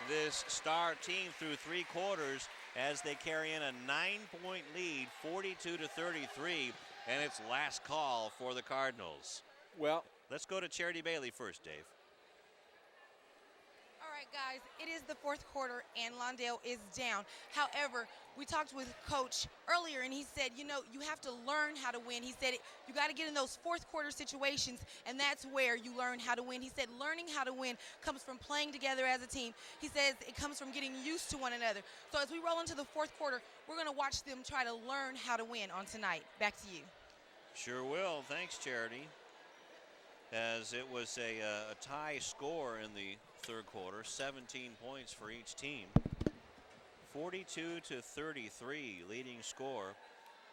this Star team through 3 quarters as they carry in a 9-point lead, 42-33, and it's last call for the Cardinals. Well, let's go to Charity Bailey first, Dave. All right, guys, it is the fourth quarter, and Lawndale is down. However, we talked with Coach earlier, and he said, you know, you have to learn how to win. He said you got to get in those fourth quarter situations, and that's where you learn how to win. He said learning how to win comes from playing together as a team. He says it comes from getting used to one another. So as we roll into the fourth quarter, we're going to watch them try to learn how to win on tonight. Back to you. Sure will. Thanks, Charity. As it was a tie score in the third quarter, 17 points for each team. 42-33 leading score.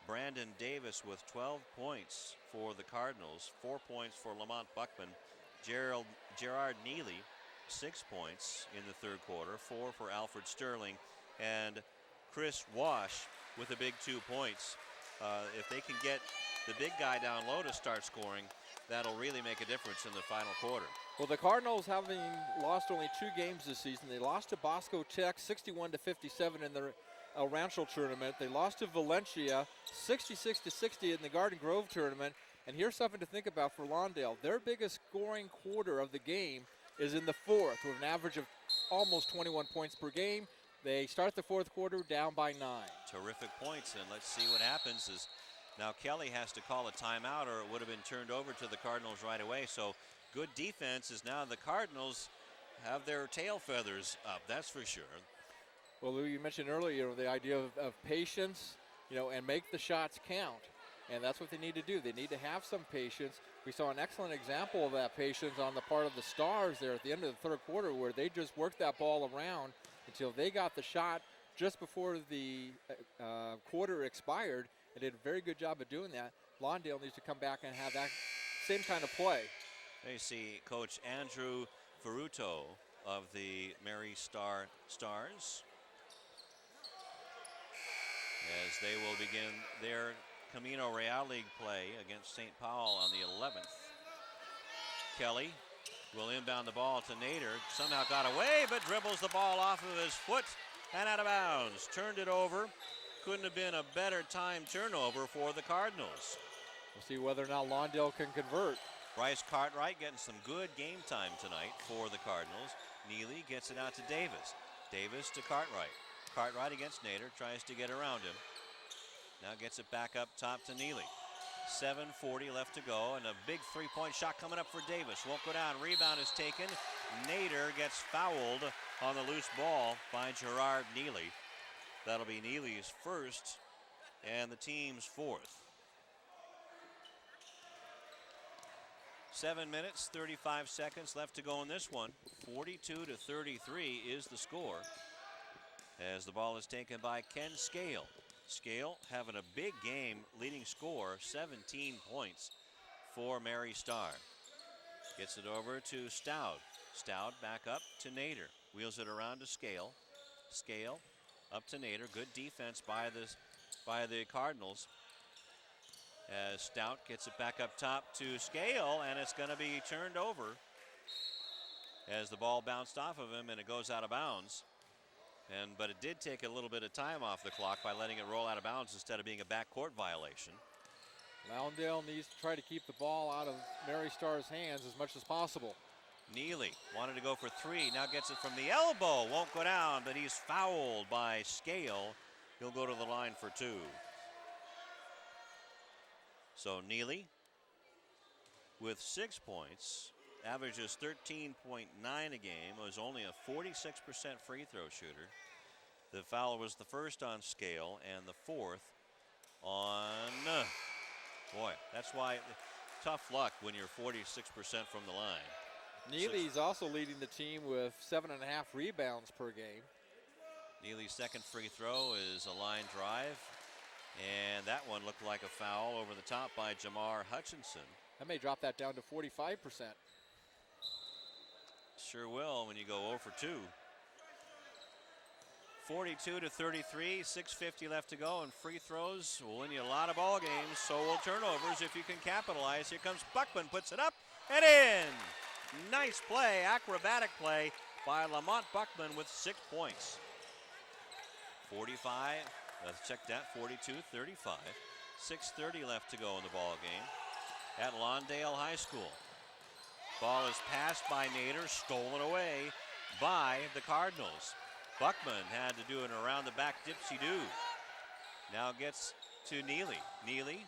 Brandon Davis with 12 points for the Cardinals, 4 points for Lamont Buckman. Gerard Neely, 6 points in the third quarter, 4 for Alfred Sterling, and Chris Wash with a big 2 points. If they can get the big guy down low to start scoring, that'll really make a difference in the final quarter. Well, the Cardinals, having lost only 2 games this season, they lost to Bosco Tech 61-57 in the El Rancho tournament. They lost to Valencia 66-60 in the Garden Grove tournament. And here's something to think about for Lawndale. Their biggest scoring quarter of the game is in the fourth, with an average of almost 21 points per game. They start the fourth quarter down by 9. Terrific points, and let's see what happens. Is now Kelly has to call a timeout, or it would have been turned over to the Cardinals right away. So good defense is now the Cardinals have their tail feathers up, that's for sure. Well, Lou, you mentioned earlier the idea of patience, and make the shots count. And that's what they need to do. They need to have some patience. We saw an excellent example of that patience on the part of the Stars there at the end of the third quarter, where they just worked that ball around until they got the shot just before the quarter expired, and did a very good job of doing that. Lawndale needs to come back and have that same kind of play. There you see Coach Andrew Ferruto of the Mary Star Stars, as they will begin their Camino Real League play against St. Paul on the 11th. Kelly will inbound the ball to Nader. Somehow got away, but dribbles the ball off of his foot and out of bounds. Turned it over. Couldn't have been a better time turnover for the Cardinals. We'll see whether or not Lawndale can convert. Bryce Cartwright getting some good game time tonight for the Cardinals. Neely gets it out to Davis. Davis to Cartwright. Cartwright against Nader, tries to get around him. Now gets it back up top to Neely. 7:40 left to go, and a big three-point shot coming up for Davis. Won't go down. Rebound is taken. Nader gets fouled on the loose ball by Gerard Neely. That'll be Neely's first and the team's fourth. 7 minutes, 35 seconds left to go in this one. 42-33 is the score, as the ball is taken by Ken Scale. Scale having a big game, leading score, 17 points for Mary Star. Gets it over to Stout. Stout back up to Nader. Wheels it around to Scale. Scale up to Nader. Good defense by the Cardinals, as Stout gets it back up top to Scale, and it's going to be turned over as the ball bounced off of him and it goes out of bounds. But it did take a little bit of time off the clock by letting it roll out of bounds instead of being a backcourt violation. Lawndale needs to try to keep the ball out of Mary Star's hands as much as possible. Neely wanted to go for three, now gets it from the elbow. Won't go down, but he's fouled by Scale. He'll go to the line for two. So Neely with 6 points, averages 13.9 a game, was only a 46% free throw shooter. The foul was the first on Scale and the fourth on, boy, that's why tough luck when you're 46% from the line. Neely's also leading the team with 7.5 rebounds per game. Neely's second free throw is a line drive, and that one looked like a foul over the top by Jamar Hutchinson. That may drop that down to 45%. Sure will when you go 0 for 2. 42-33, 6:50 left to go, and free throws will win you a lot of ball games. So will turnovers if you can capitalize. Here comes Buckman, puts it up and in. Nice play, acrobatic play by Lamont Buckman with 6 points. 45, let's check that, 42-35. 6:30 left to go in the ball game at Lawndale High School. Ball is passed by Nader, stolen away by the Cardinals. Buckman had to do an around the back dipsy-do. Now gets to Neely. Neely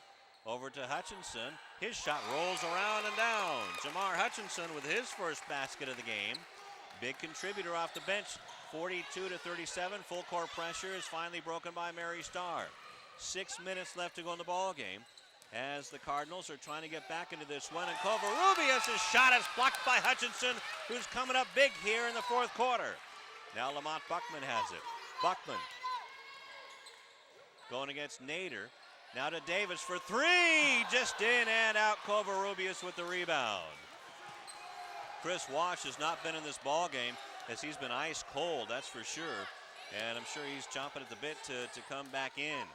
over to Hutchinson. His shot rolls around and down. Jamar Hutchinson with his first basket of the game. Big contributor off the bench. 42-37. Full court pressure is finally broken by Mary Star. 6 minutes left to go in the ball game, as the Cardinals are trying to get back into this one. And Covarrubias' shot is blocked by Hutchinson, who's coming up big here in the fourth quarter. Now Lamont Buckman has it. Buckman going against Nader. Now to Davis for three. Just in and out. Covarrubias with the rebound. Chris Wash has not been in this ball game, as he's been ice cold, that's for sure. And I'm sure he's chomping at the bit to come back in.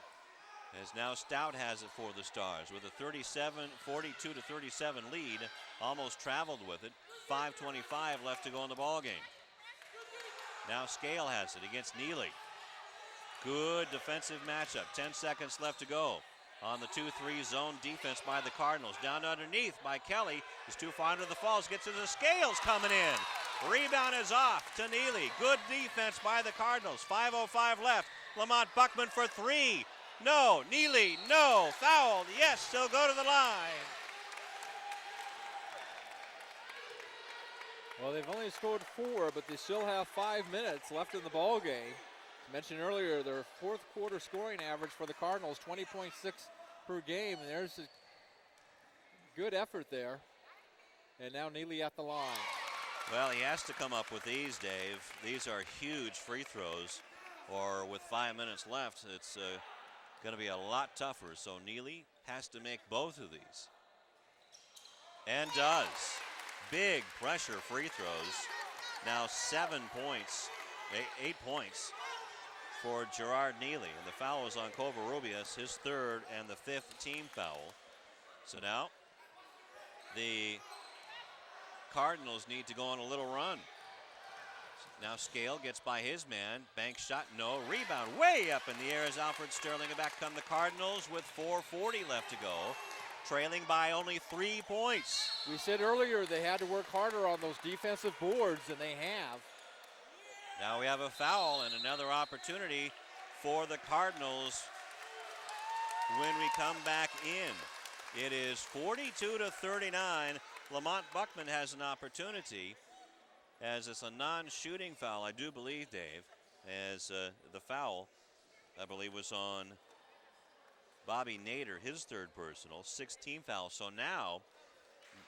As now Stout has it for the Stars with a 42-37 lead. Almost traveled with it. 5:25 left to go in the ball game. Now Scale has it against Neely. Good defensive matchup. 10 seconds left to go on the 2-3 zone defense by the Cardinals. Down underneath by Kelly. He's too far into the falls. Gets to the Scales coming in. Rebound is off to Neely. Good defense by the Cardinals. 5:05 left. Lamont Buckman for three. No. Neely, no. Fouled. Yes, still go to the line. Well, they've only scored 4, but they still have 5 minutes left in the ball game. I mentioned earlier, their fourth quarter scoring average for the Cardinals, 20.6 per game. And there's a good effort there. And now Neely at the line. Well, he has to come up with these, Dave. These are huge free throws, or with 5 minutes left, it's going to be a lot tougher. So Neely has to make both of these. And does. Big pressure free throws Now 7 points, 8 points for Gerard Neely. And the foul is on Covarrubias, his third and the 5th team foul. So now the Cardinals need to go on a little run. Now Scale gets by his man. Bank shot, no. Rebound way up in the air as Alfred Sterling. And back come the Cardinals with 4:40 left to go. Trailing by only 3 points. We said earlier they had to work harder on those defensive boards, and they have. Now we have a foul and another opportunity for the Cardinals when we come back in. It is 42-39. Lamont Buckman has an opportunity, as it's a non-shooting foul, I do believe, Dave, as the foul, I believe, was on Bobby Nader, his third personal, 16 foul. So now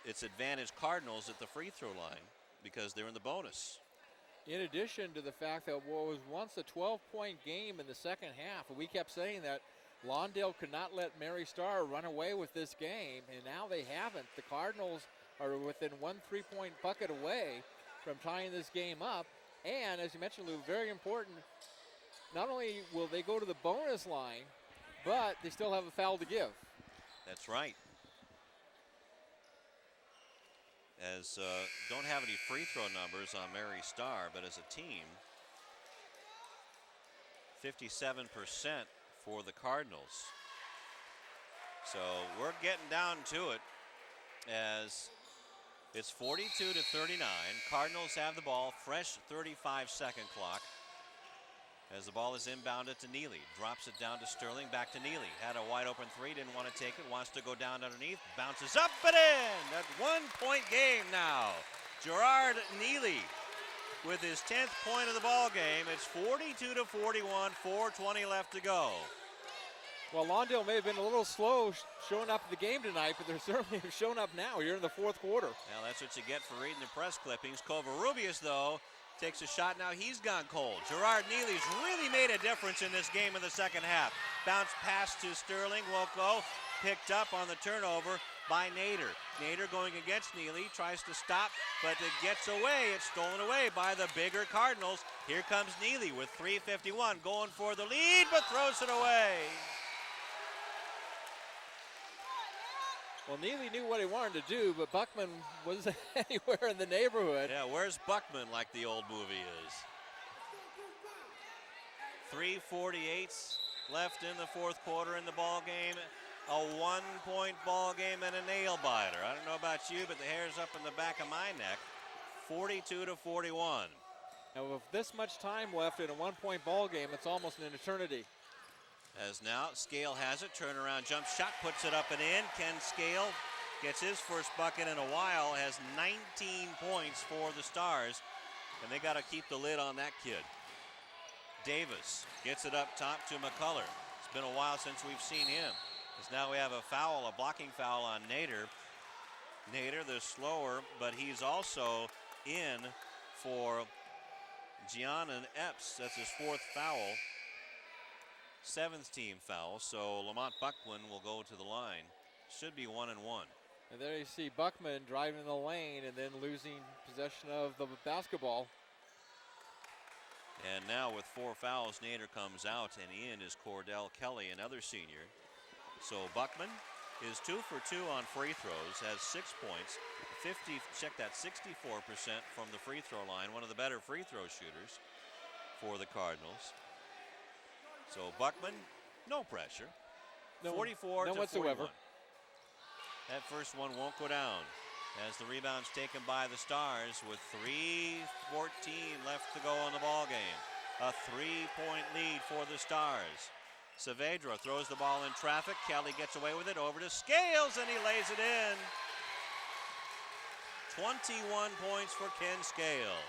it's advantage Cardinals at the free throw line because they're in the bonus. In addition to the fact that what was once a 12-point game in the second half, and we kept saying that Lawndale could not let Mary Starr run away with this game, and now they haven't. The Cardinals are within 1 3-point bucket away from tying this game up. And as you mentioned, Lou, very important, not only will they go to the bonus line, but they still have a foul to give. That's right. As don't have any free throw numbers on Mary Starr, but as a team, 57% for the Cardinals. So we're getting down to it as it's 42-39. Cardinals have the ball, fresh 35-second clock. As the ball is inbounded to Neely. Drops it down to Sterling, back to Neely. Had a wide open three, didn't want to take it, wants to go down underneath, bounces up and in. That 1-point game now. Gerard Neely with his 10th point of the ball game. It's 42-41, 4:20 left to go. Well, Lawndale may have been a little slow showing up at the game tonight, but they're certainly showing up now. You're in the fourth quarter. Well, that's what you get for reading the press clippings. Covarrubias, though, takes a shot. Now he's gone cold. Gerard Neely's really made a difference in this game in the second half. Bounce pass to Sterling, won't go. Picked up on the turnover by Nader. Nader going against Neely, tries to stop, but it gets away. It's stolen away by the bigger Cardinals. Here comes Neely with 3:51, going for the lead, but throws it away. Well, Neely knew what he wanted to do, but Buckman wasn't anywhere in the neighborhood. Yeah, where's Buckman, like the old movie is? 3:48 left in the fourth quarter in the ball game. A 1-point ball game and a nail biter. I don't know about you, but the hair's up in the back of my neck. 42-41. Now, with this much time left in a 1-point ball game, it's almost an eternity. As now Scale has it, turnaround jump shot, puts it up and in. Ken Scale gets his first bucket in a while, has 19 points for the Stars, and they got to keep the lid on that kid. Davis gets it up top to McCullough. It's been a while since we've seen him. As now we have a foul, a blocking foul on Nader. Nader, the slower, but he's also in for Giannon Epps. That's his fourth foul. 7th team foul, so Lamont Buckman will go to the line. Should be 1-1. And there you see Buckman driving the lane and then losing possession of the basketball. And now with 4 fouls, Nader comes out, and in is Cordell Kelly, another senior. So Buckman is 2 for 2 on free throws, has 6 points, 64% from the free throw line, one of the better free throw shooters for the Cardinals. So Buckman, no pressure. 44 none to whatsoever. 41. That first one won't go down as the rebound's taken by the Stars with 3:14 left to go in the ball game. A 3-point lead for the Stars. Saavedra throws the ball in traffic. Kelly gets away with it over to Scales, and he lays it in. 21 points for Ken Scale.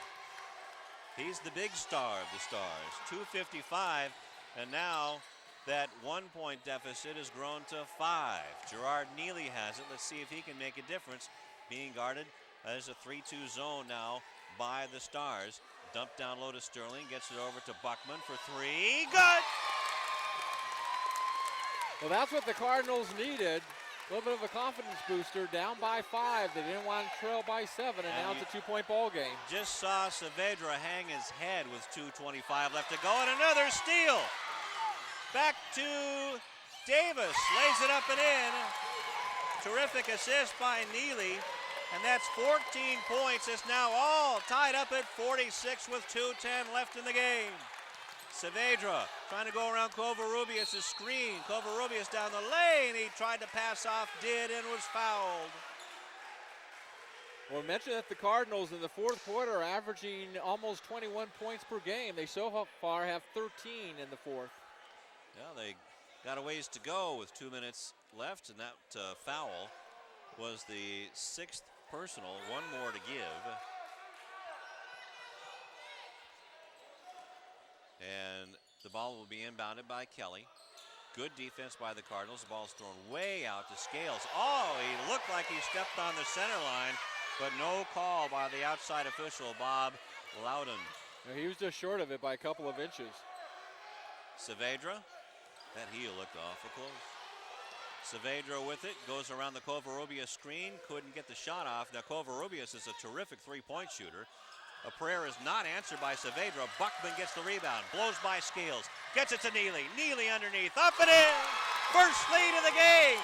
He's the big star of the Stars. 2:55. And now that 1-point deficit has grown to 5. Gerard Neely has it. Let's see if he can make a difference. Being guarded as a 3-2 zone now by the Stars. Dump down low to Sterling. Gets it over to Buckman for 3. Good! Well, that's what the Cardinals needed. A little bit of a confidence booster, down by 5. They didn't want to trail by 7, and now it's a 2-point ball game. Just saw Saavedra hang his head with 2:25 left to go, and another steal. Back to Davis, lays it up and in. Terrific assist by Neely, and that's 14 points. It's now all tied up at 46 with 2:10 left in the game. Saavedra trying to go around Covarrubias' screen. Covarrubias down the lane. He tried to pass off, did, and was fouled. Well, we mentioned that the Cardinals in the fourth quarter are averaging almost 21 points per game. They so far have 13 in the fourth. Yeah, they got a ways to go with 2 minutes left, and that foul was the 6th personal. One more to give. And the ball will be inbounded by Kelly. Good defense by the Cardinals. The ball's thrown way out to Scales. Oh, he looked like he stepped on the center line, but no call by the outside official, Bob Loudon. He was just short of it by a couple of inches. Saavedra, that heel looked awful close. Saavedra with it, goes around the Covarrubias screen, couldn't get the shot off. Now Covarrubias is a terrific three-point shooter. A prayer is not answered by Saavedra. Buckman gets the rebound, blows by Scales, gets it to Neely. Neely underneath, up and in! First lead of the game!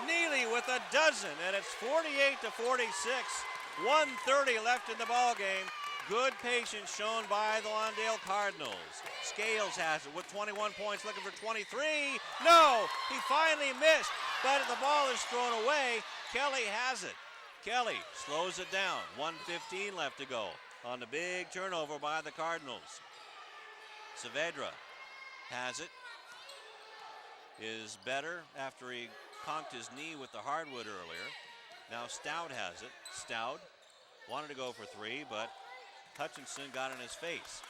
Neely with a dozen, and it's 48-46. 1:30 left in the ball game. Good patience shown by the Lawndale Cardinals. Scales has it with 21 points, looking for 23. No, he finally missed, but the ball is thrown away. Kelly has it. Kelly slows it down. 1:15 left to go on the big turnover by the Cardinals. Saavedra has it. Is better after he conked his knee with the hardwood earlier. Now Stout has it. Stout wanted to go for 3, but Hutchinson got in his face.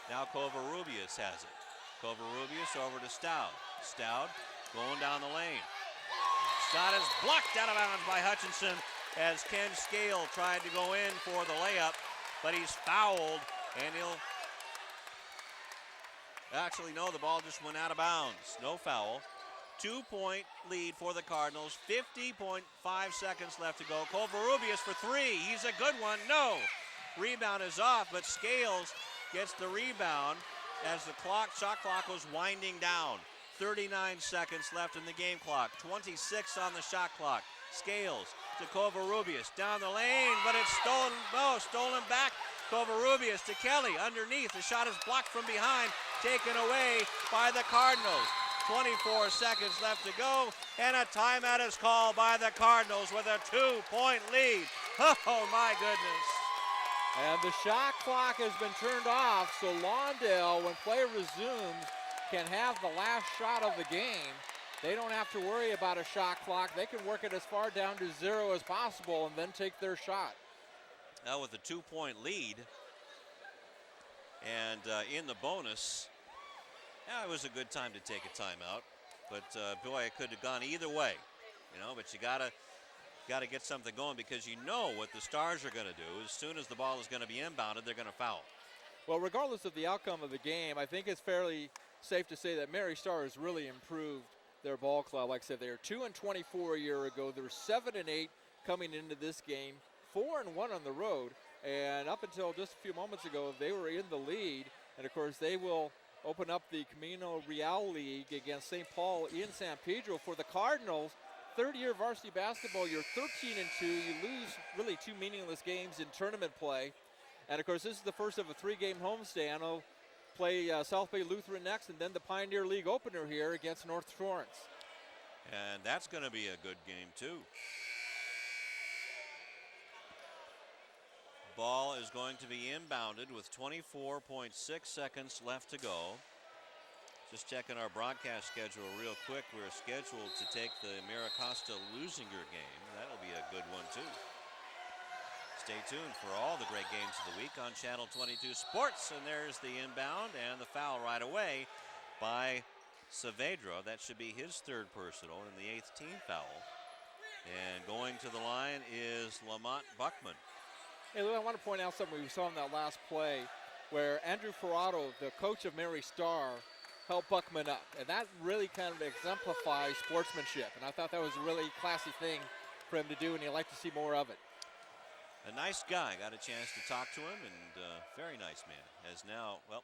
Now Covarrubias has it. Covarrubias over to Stout. Stout going down the lane. Shot is blocked out of bounds by Hutchinson as Ken Scale tried to go in for the layup, but he's fouled, and he'll actually, no, the ball just went out of bounds. No foul. 2-point lead for the Cardinals. 50.5 seconds left to go. Covarrubias for 3. He's a good one. No. Rebound is off, but Scales gets the rebound as the shot clock was winding down. 39 seconds left in the game clock. 26 on the shot clock. Scales to Covarrubias down the lane, but it's stolen. No, stolen back. Covarrubias to Kelly underneath. The shot is blocked from behind, taken away by the Cardinals. 24 seconds left to go, and a timeout is called by the Cardinals with a 2-point lead. Oh my goodness. And the shot clock has been turned off, so Lawndale, when play resumes, can have the last shot of the game. They don't have to worry about a shot clock. They can work it as far down to 0 as possible and then take their shot. Now with a 2-point lead and in the bonus, yeah, it was a good time to take a timeout. But boy, it could have gone either way, you know. But you gotta get something going, because you know what the Stars are going to do. As soon as the ball is going to be inbounded, they're going to foul. Well, regardless of the outcome of the game, I think it's fairly safe to say that Mary Star has really improved their ball club. Like I said, they were 2-24 a year ago. They're 7-8 coming into this game, 4-1 on the road. And up until just a few moments ago, they were in the lead. And of course, they will open up the Camino Real League against St. Paul in San Pedro. For the Cardinals, third-year varsity basketball, you're 13-2. You lose really 2 meaningless games in tournament play. And of course, this is the first of a 3-game homestand. They'll play South Bay Lutheran next, and then the Pioneer League opener here against North Torrance. And that's going to be a good game too. Ball is going to be inbounded with 24.6 seconds left to go. Just checking our broadcast schedule real quick. We're scheduled to take the Miracosta-Lusinger game. That'll be a good one too. Stay tuned for all the great games of the week on Channel 22 Sports. And there's the inbound and the foul right away by Saavedra. That should be his 3rd personal and the 8th team foul. And going to the line is Lamont Buckman. Hey, Lou, I want to point out something we saw in that last play where Andrew Ferrato, the coach of Mary Star, help Buckman up. And that really kind of exemplifies sportsmanship. And I thought that was a really classy thing for him to do, and you'd like to see more of it. A nice guy. Got a chance to talk to him, and very nice man. Has now, well,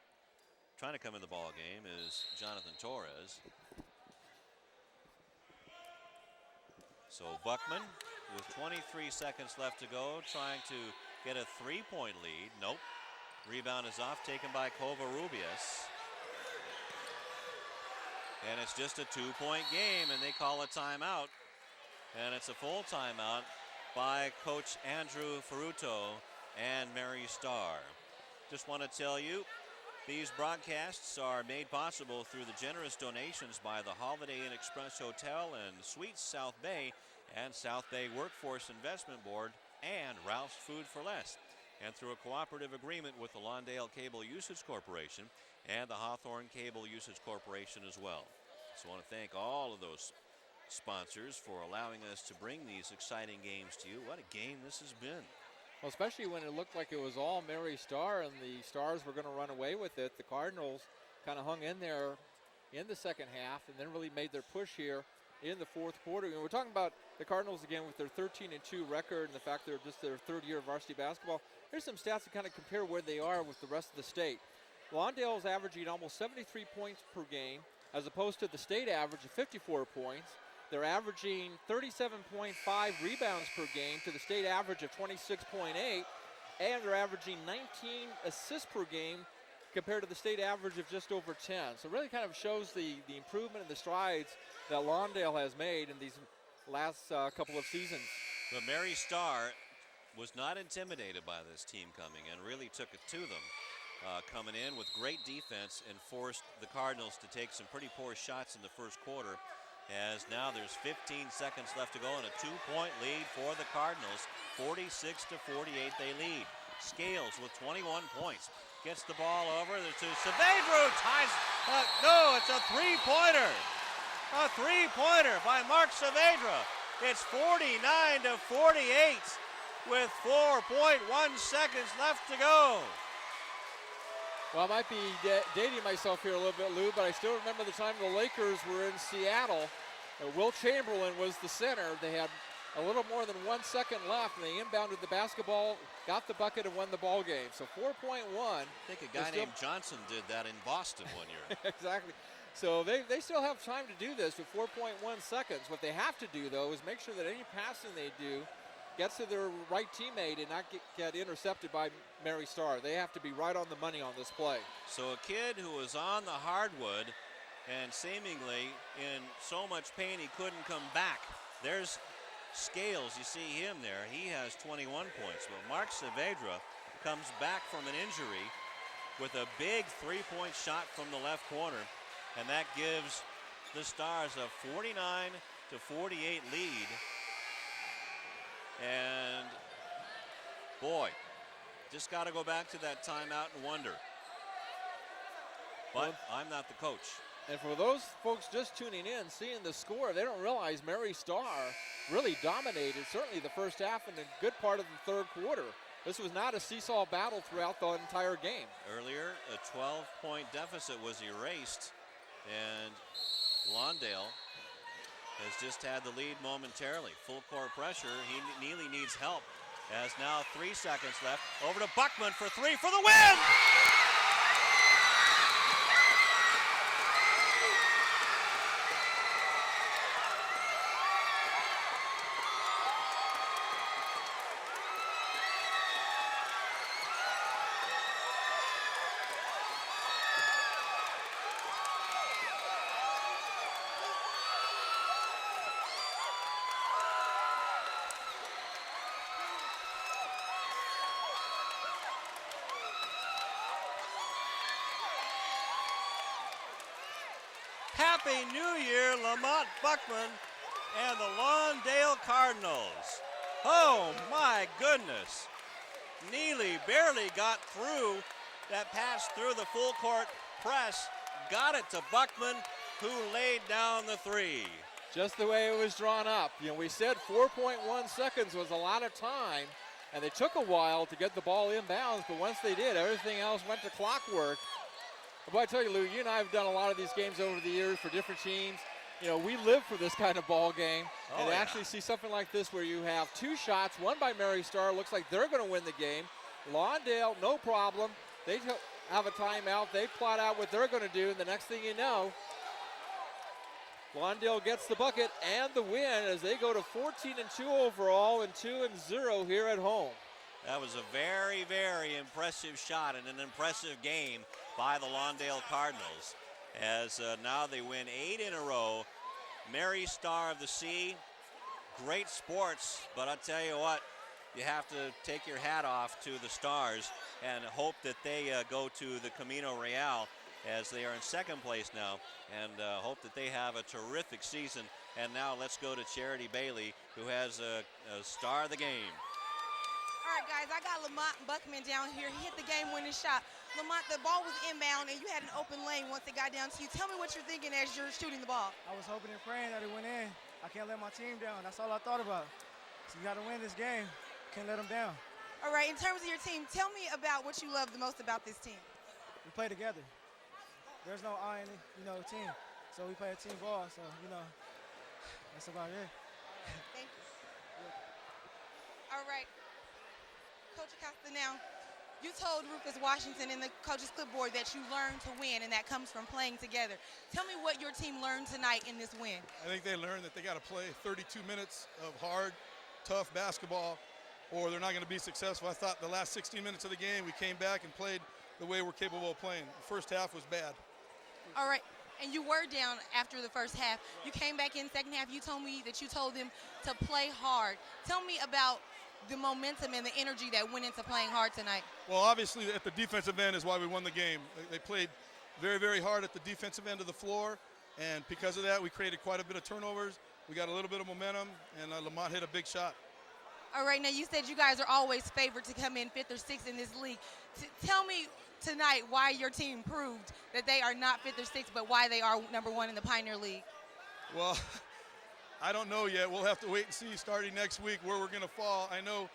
trying to come in the ball game is Jonathan Torres. So Buckman, with 23 seconds left to go, trying to get a 3-point lead. Nope. Rebound is off, taken by Covarrubias. And it's just a 2-point game, and they call a timeout. And it's a full timeout by Coach Andrew Ferruto and Mary Starr. Just want to tell you, these broadcasts are made possible through the generous donations by the Holiday Inn Express Hotel and Suites South Bay and South Bay Workforce Investment Board and Ralph's Food for Less, and through a cooperative agreement with the Lawndale Cable Usage Corporation and the Hawthorne Cable Usage Corporation as well. So I want to thank all of those sponsors for allowing us to bring these exciting games to you. What a game this has been. Well, especially when it looked like it was all Mary Starr and the Stars were going to run away with it. The Cardinals kind of hung in there in the second half and then really made their push here in the fourth quarter. And we're talking about the Cardinals again with their 13-2 record and the fact they're just their third year of varsity basketball. Here's some stats to kind of compare where they are with the rest of the state. Lawndale is averaging almost 73 points per game as opposed to the state average of 54 points. They're averaging 37.5 rebounds per game to the state average of 26.8, and they're averaging 19 assists per game compared to the state average of just over 10. So it really kind of shows the improvement and the strides that Lawndale has made in these last couple of seasons. But Mary Starr was not intimidated by this team coming and really took it to them. Coming in with great defense and forced the Cardinals to take some pretty poor shots in the first quarter, as now there's 15 seconds left to go and a 2-point lead for the Cardinals. 46-48 they lead. Scales with 21 points. Gets the ball over to Saavedra, ties, no, it's a three-pointer. A three-pointer by Mark Saavedra. It's 49-48 with 4.1 seconds left to go. Well, I might be dating myself here a little bit, Lou, but I still remember the time the Lakers were in Seattle. Will Chamberlain was the center. They had a little more than 1 second left, and they inbounded the basketball, got the bucket, and won the ball game. So 4.1. I think a guy named Johnson did that in Boston one year. Exactly. So they still have time to do this with 4.1 seconds. What they have to do, though, is make sure that any passing they do gets to their right teammate and not get intercepted by Mary Starr. They have to be right on the money on this play. So a kid who was on the hardwood and seemingly in so much pain he couldn't come back. There's Scales, you see him there. He has 21 points. But Mark Saavedra comes back from an injury with a big three-point shot from the left corner, and that gives the Stars a 49-48 lead. And boy, just got to go back to that timeout and wonder. But I'm not the coach. And for those folks just tuning in, seeing the score, they don't realize Mary Starr really dominated, certainly the first half and a good part of the third quarter. This was not a seesaw battle throughout the entire game. Earlier, a 12-point deficit was erased, and Lawndale has just had the lead momentarily. Full court pressure. Neely needs help. As now 3 seconds left. Over to Buckman for three for the win! Happy New Year, Lamont Buckman and the Lawndale Cardinals. Oh my goodness. Neely barely got through that pass through the full court press. Got it to Buckman, who laid down the three. Just the way it was drawn up. You know, we said 4.1 seconds was a lot of time, and they took a while to get the ball inbounds, but once they did, everything else went to clockwork. But I tell you, Lou, you and I have done a lot of these games over the years for different teams. You know, we live for this kind of ball game. And to actually see something like this where you have two shots, one by Mary Star, looks like they're going to win the game. Lawndale, no problem. They have a timeout. They plot out what they're going to do. And the next thing you know, Lawndale gets the bucket and the win as they go to 14-2 overall and 2-0 here at home. That was a very, very impressive shot and an impressive game by the Lawndale Cardinals, as now they win 8 in a row. Mary Star of the Sea, great sports, but I'll tell you what, you have to take your hat off to the Stars and hope that they go to the Camino Real, as they are in second place now, and hope that they have a terrific season. And now let's go to Charity Bailey, who has a star of the game. All right, guys, I got Lamont Buckman down here. He hit the game-winning shot. Lamont, the ball was inbound, and you had an open lane once it got down to you. Tell me what you're thinking as you're shooting the ball. I was hoping and praying that it went in. I can't let my team down. That's all I thought about. So you got to win this game. Can't let them down. All right, in terms of your team, tell me about what you love the most about this team. We play together. There's no I in it, team. So we play a team ball. So, that's about it. Thank you. All right. Coach Acosta, now, you told Rufus Washington in the coach's clipboard that you learned to win, and that comes from playing together. Tell me what your team learned tonight in this win. I think they learned that they got to play 32 minutes of hard, tough basketball, or they're not going to be successful. I thought the last 16 minutes of the game, we came back and played the way we're capable of playing. The first half was bad. All right, and you were down after the first half. You came back in second half. You told me that you told them to play hard. Tell me about the momentum and the energy that went into playing hard tonight. Well, obviously at the defensive end is why we won the game. They played very, very hard at the defensive end of the floor, and because of that, we created quite a bit of turnovers. We got a little bit of momentum, and Lamont hit a big shot. All right, now you said you guys are always favored to come in 5th or 6th in this league. Tell me tonight why your team proved that they are not 5th or 6th, but why they are number 1 in the Pioneer League. Well, I don't know yet. We'll have to wait and see starting next week where we're going to fall. I know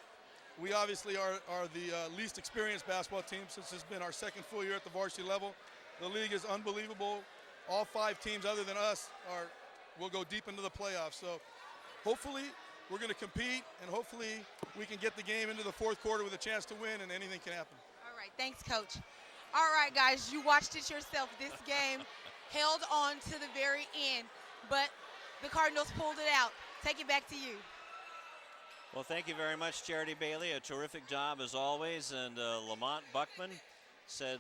we obviously are the least experienced basketball team since it's been our second full year at the varsity level. The league is unbelievable. All 5 teams other than us will go deep into the playoffs. So hopefully we're going to compete, and hopefully we can get the game into the fourth quarter with a chance to win, and anything can happen. All right, thanks, Coach. All right, guys, you watched it yourself. This game held on to the very end, but the Cardinals pulled it out. Take it back to you. Well, thank you very much, Charity Bailey. A terrific job as always. And Lamont Buckman said,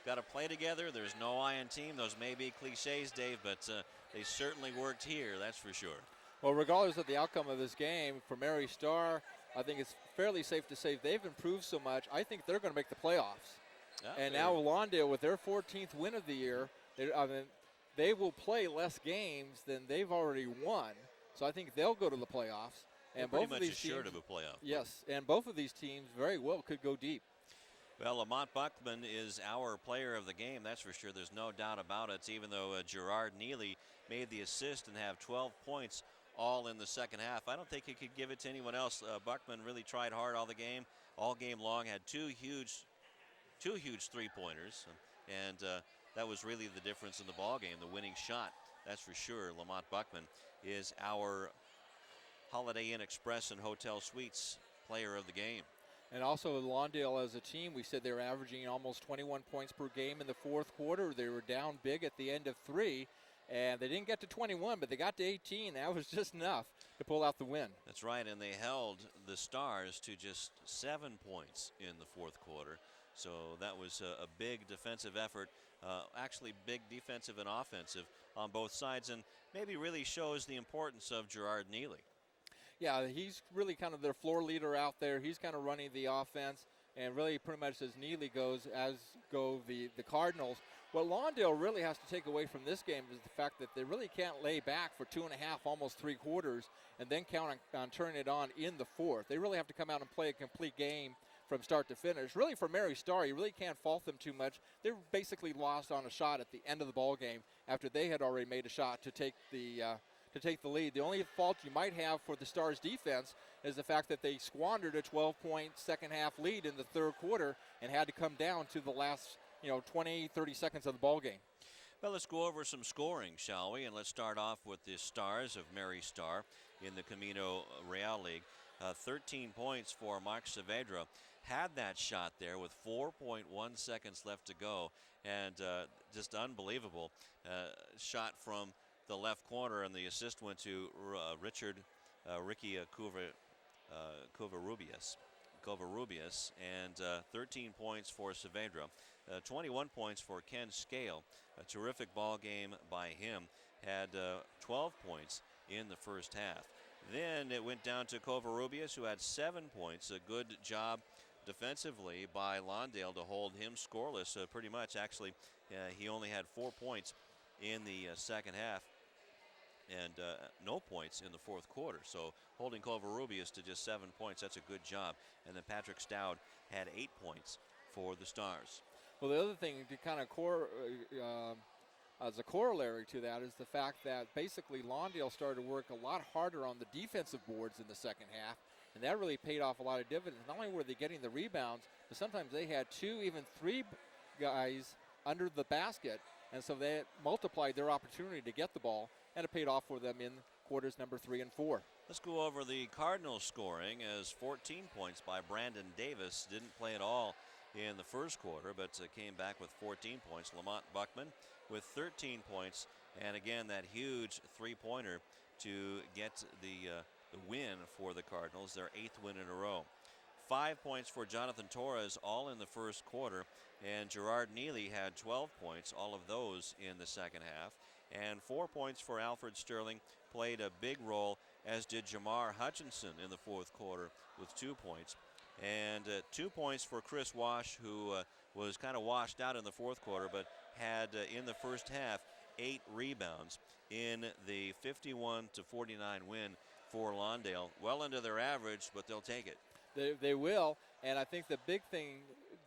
got to play together. There's no I in team. Those may be cliches, Dave, but they certainly worked here, that's for sure. Well, regardless of the outcome of this game, for Mary Star, I think it's fairly safe to say they've improved so much. I think they're going to make the playoffs. And now Lawndale, with their 14th win of the year, they will play less games than they've already won. So I think they'll go to the playoffs. And pretty both much of these assured teams, of a playoff. Yes, and both of these teams very well could go deep. Well, Lamont Buckman is our player of the game, that's for sure. There's no doubt about it, even though Gerard Neely made the assist and have 12 points all in the second half. I don't think he could give it to anyone else. Buckman really tried hard all game long, had two huge three-pointers, and that was really the difference in the ball game, the winning shot, that's for sure. Lamont Buckman is our Holiday Inn Express and Hotel Suites player of the game. And also Lawndale as a team, we said they were averaging almost 21 points per game in the fourth quarter. They were down big at the end of 3, and they didn't get to 21, but they got to 18. That was just enough to pull out the win. That's right, and they held the Stars to just 7 points in the fourth quarter. So that was a big defensive effort, actually big defensive and offensive on both sides, and maybe really shows the importance of Gerard Neely. Yeah, he's really kind of their floor leader out there. He's kind of running the offense, and really pretty much as Neely goes, as go the Cardinals. What Lawndale really has to take away from this game is the fact that they really can't lay back for 2.5, almost 3 quarters, and then count on turning it on in the fourth. They really have to come out and play a complete game from start to finish. Really, for Mary Star, you really can't fault them too much. They were basically lost on a shot at the end of the ball game after they had already made a shot to take the lead. The only fault you might have for the Stars defense is the fact that they squandered a 12-point second half lead in the third quarter and had to come down to the last 20, 30 seconds of the ball game. Well, let's go over some scoring, shall we? And let's start off with the Stars of Mary Star in the Camino Real League. 13 points for Mark Saavedra. Had that shot there with 4.1 seconds left to go, and just unbelievable shot from the left corner, and the assist went to Ricky Covarrubias, and 13 points for Saavedra. 21 points for Ken Scale. A terrific ball game by him. Had 12 points in the first half. Then it went down to Covarrubias, who had 7 points. A good job defensively by Lawndale to hold him scoreless pretty much. Actually, he only had 4 points in the second half and no points in the fourth quarter. So holding Covarrubias to just 7 points, that's a good job. And then Patrick Stout had 8 points for the Stars. Well, the other thing to kind of as a corollary to that is the fact that basically Lawndale started to work a lot harder on the defensive boards in the second half, and that really paid off a lot of dividends. Not only were they getting the rebounds, but sometimes they had 2, even 3 guys under the basket, and so they multiplied their opportunity to get the ball, and it paid off for them in quarters number 3 and 4. Let's go over the Cardinals scoring, as 14 points by Brandon Davis. Didn't play at all in the first quarter, but came back with 14 points. Lamont Buckman with 13 points, and again that huge three-pointer to get the win for the Cardinals, their 8th win in a row. 5 points for Jonathan Torres, all in the first quarter, and Gerard Neely had 12 points, all of those in the second half, and 4 points for Alfred Sterling. Played a big role, as did Jamar Hutchinson in the fourth quarter with 2 points. And 2 points for Chris Wash, who was kind of washed out in the fourth quarter, but had in the first half 8 rebounds in the 51-49 win for Lawndale. Well under their average, but they'll take it. They will, and I think the big thing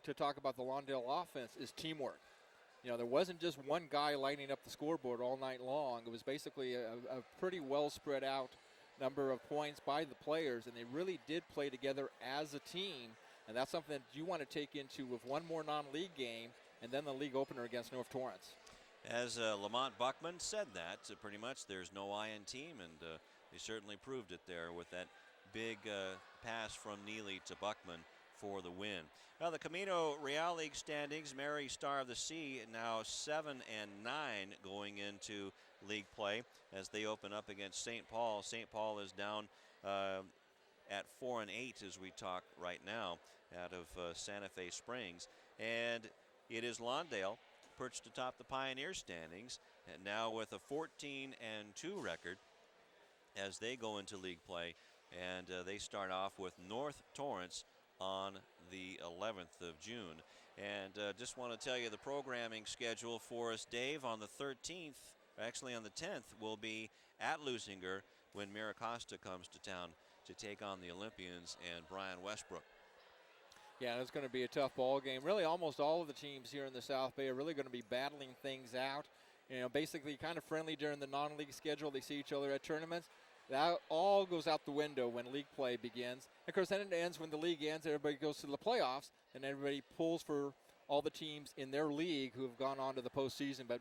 to talk about the Lawndale offense is teamwork. There wasn't just one guy lighting up the scoreboard all night long. It was basically a pretty well spread out number of points by the players, and they really did play together as a team, and that's something that you want to take into with one more non-league game and then the league opener against North Torrance. As Lamont Buckman said that, pretty much there's no I in team, and they certainly proved it there with that big pass from Neely to Buckman for the win. Now the Camino Real League standings, Mary Star of the Sea now 7-9 going into league play as they open up against St. Paul. St. Paul is down at 4-8 as we talk right now out of Santa Fe Springs, and it is Lawndale perched atop the Pioneer standings, and now with a 14-2 record as they go into league play, and they start off with North Torrance on the 11th of June. And just want to tell you the programming schedule for us, Dave. On the 13th, actually on the 10th, will be at Lusinger when Miracosta comes to town to take on the Olympians and Brian Westbrook. Yeah, it's going to be a tough ball game. Really, almost all of the teams here in the South Bay are really going to be battling things out. Basically kind of friendly during the non-league schedule. They see each other at tournaments. That all goes out the window when league play begins. Of course, then it ends when the league ends. Everybody goes to the playoffs, and everybody pulls for all the teams in their league who have gone on to the postseason. But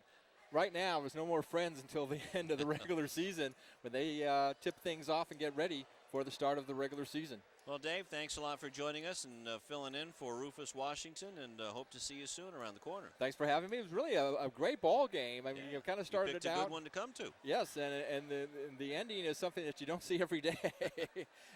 right now, there's no more friends until the end of the regular season when they tip things off and get ready for the start of the regular season. Well, Dave, thanks a lot for joining us and filling in for Rufus Washington, and hope to see you soon around the corner. Thanks for having me. It was really a great ball game. I mean, you kind of started picked it out. a good one to come to. Yes, and the ending is something that you don't see every day.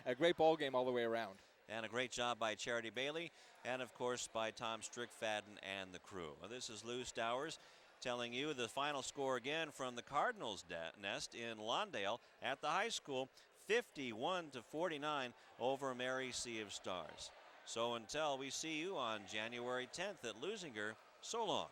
A great ball game all the way around. And a great job by Charity Bailey, and of course by Tom Strickfadden and the crew. Well, this is Lou Stowers telling you the final score again from the Cardinals' nest in Lawndale at the high school. 51-49 over Mary Sea of Stars. So until we see you on January 10th at Lusinger, so long.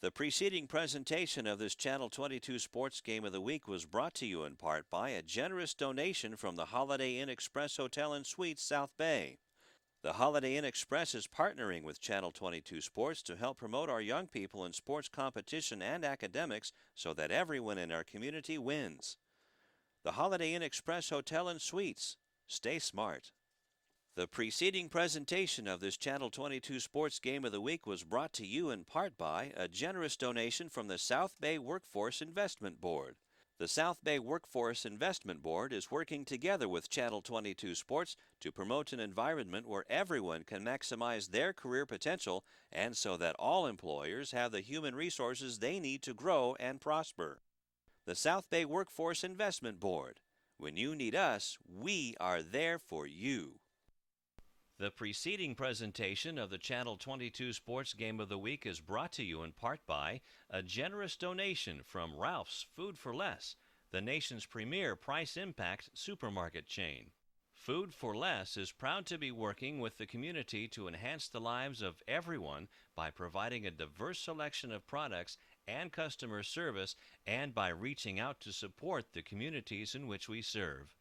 The preceding presentation of this Channel 22 Sports Game of the Week was brought to you in part by a generous donation from the Holiday Inn Express Hotel and Suites, South Bay. The Holiday Inn Express is partnering with Channel 22 Sports to help promote our young people in sports competition and academics so that everyone in our community wins. The Holiday Inn Express Hotel and Suites. Stay smart. The preceding presentation of this Channel 22 Sports Game of the Week was brought to you in part by a generous donation from the South Bay Workforce Investment Board. The South Bay Workforce Investment Board is working together with Channel 22 Sports to promote an environment where everyone can maximize their career potential and so that all employers have the human resources they need to grow and prosper. The South Bay Workforce Investment Board. When you need us, we are there for you. The preceding presentation of the Channel 22 Sports Game of the Week is brought to you in part by a generous donation from Ralph's Food for Less, the nation's premier price impact supermarket chain. Food for Less is proud to be working with the community to enhance the lives of everyone by providing a diverse selection of products and customer service and by reaching out to support the communities in which we serve.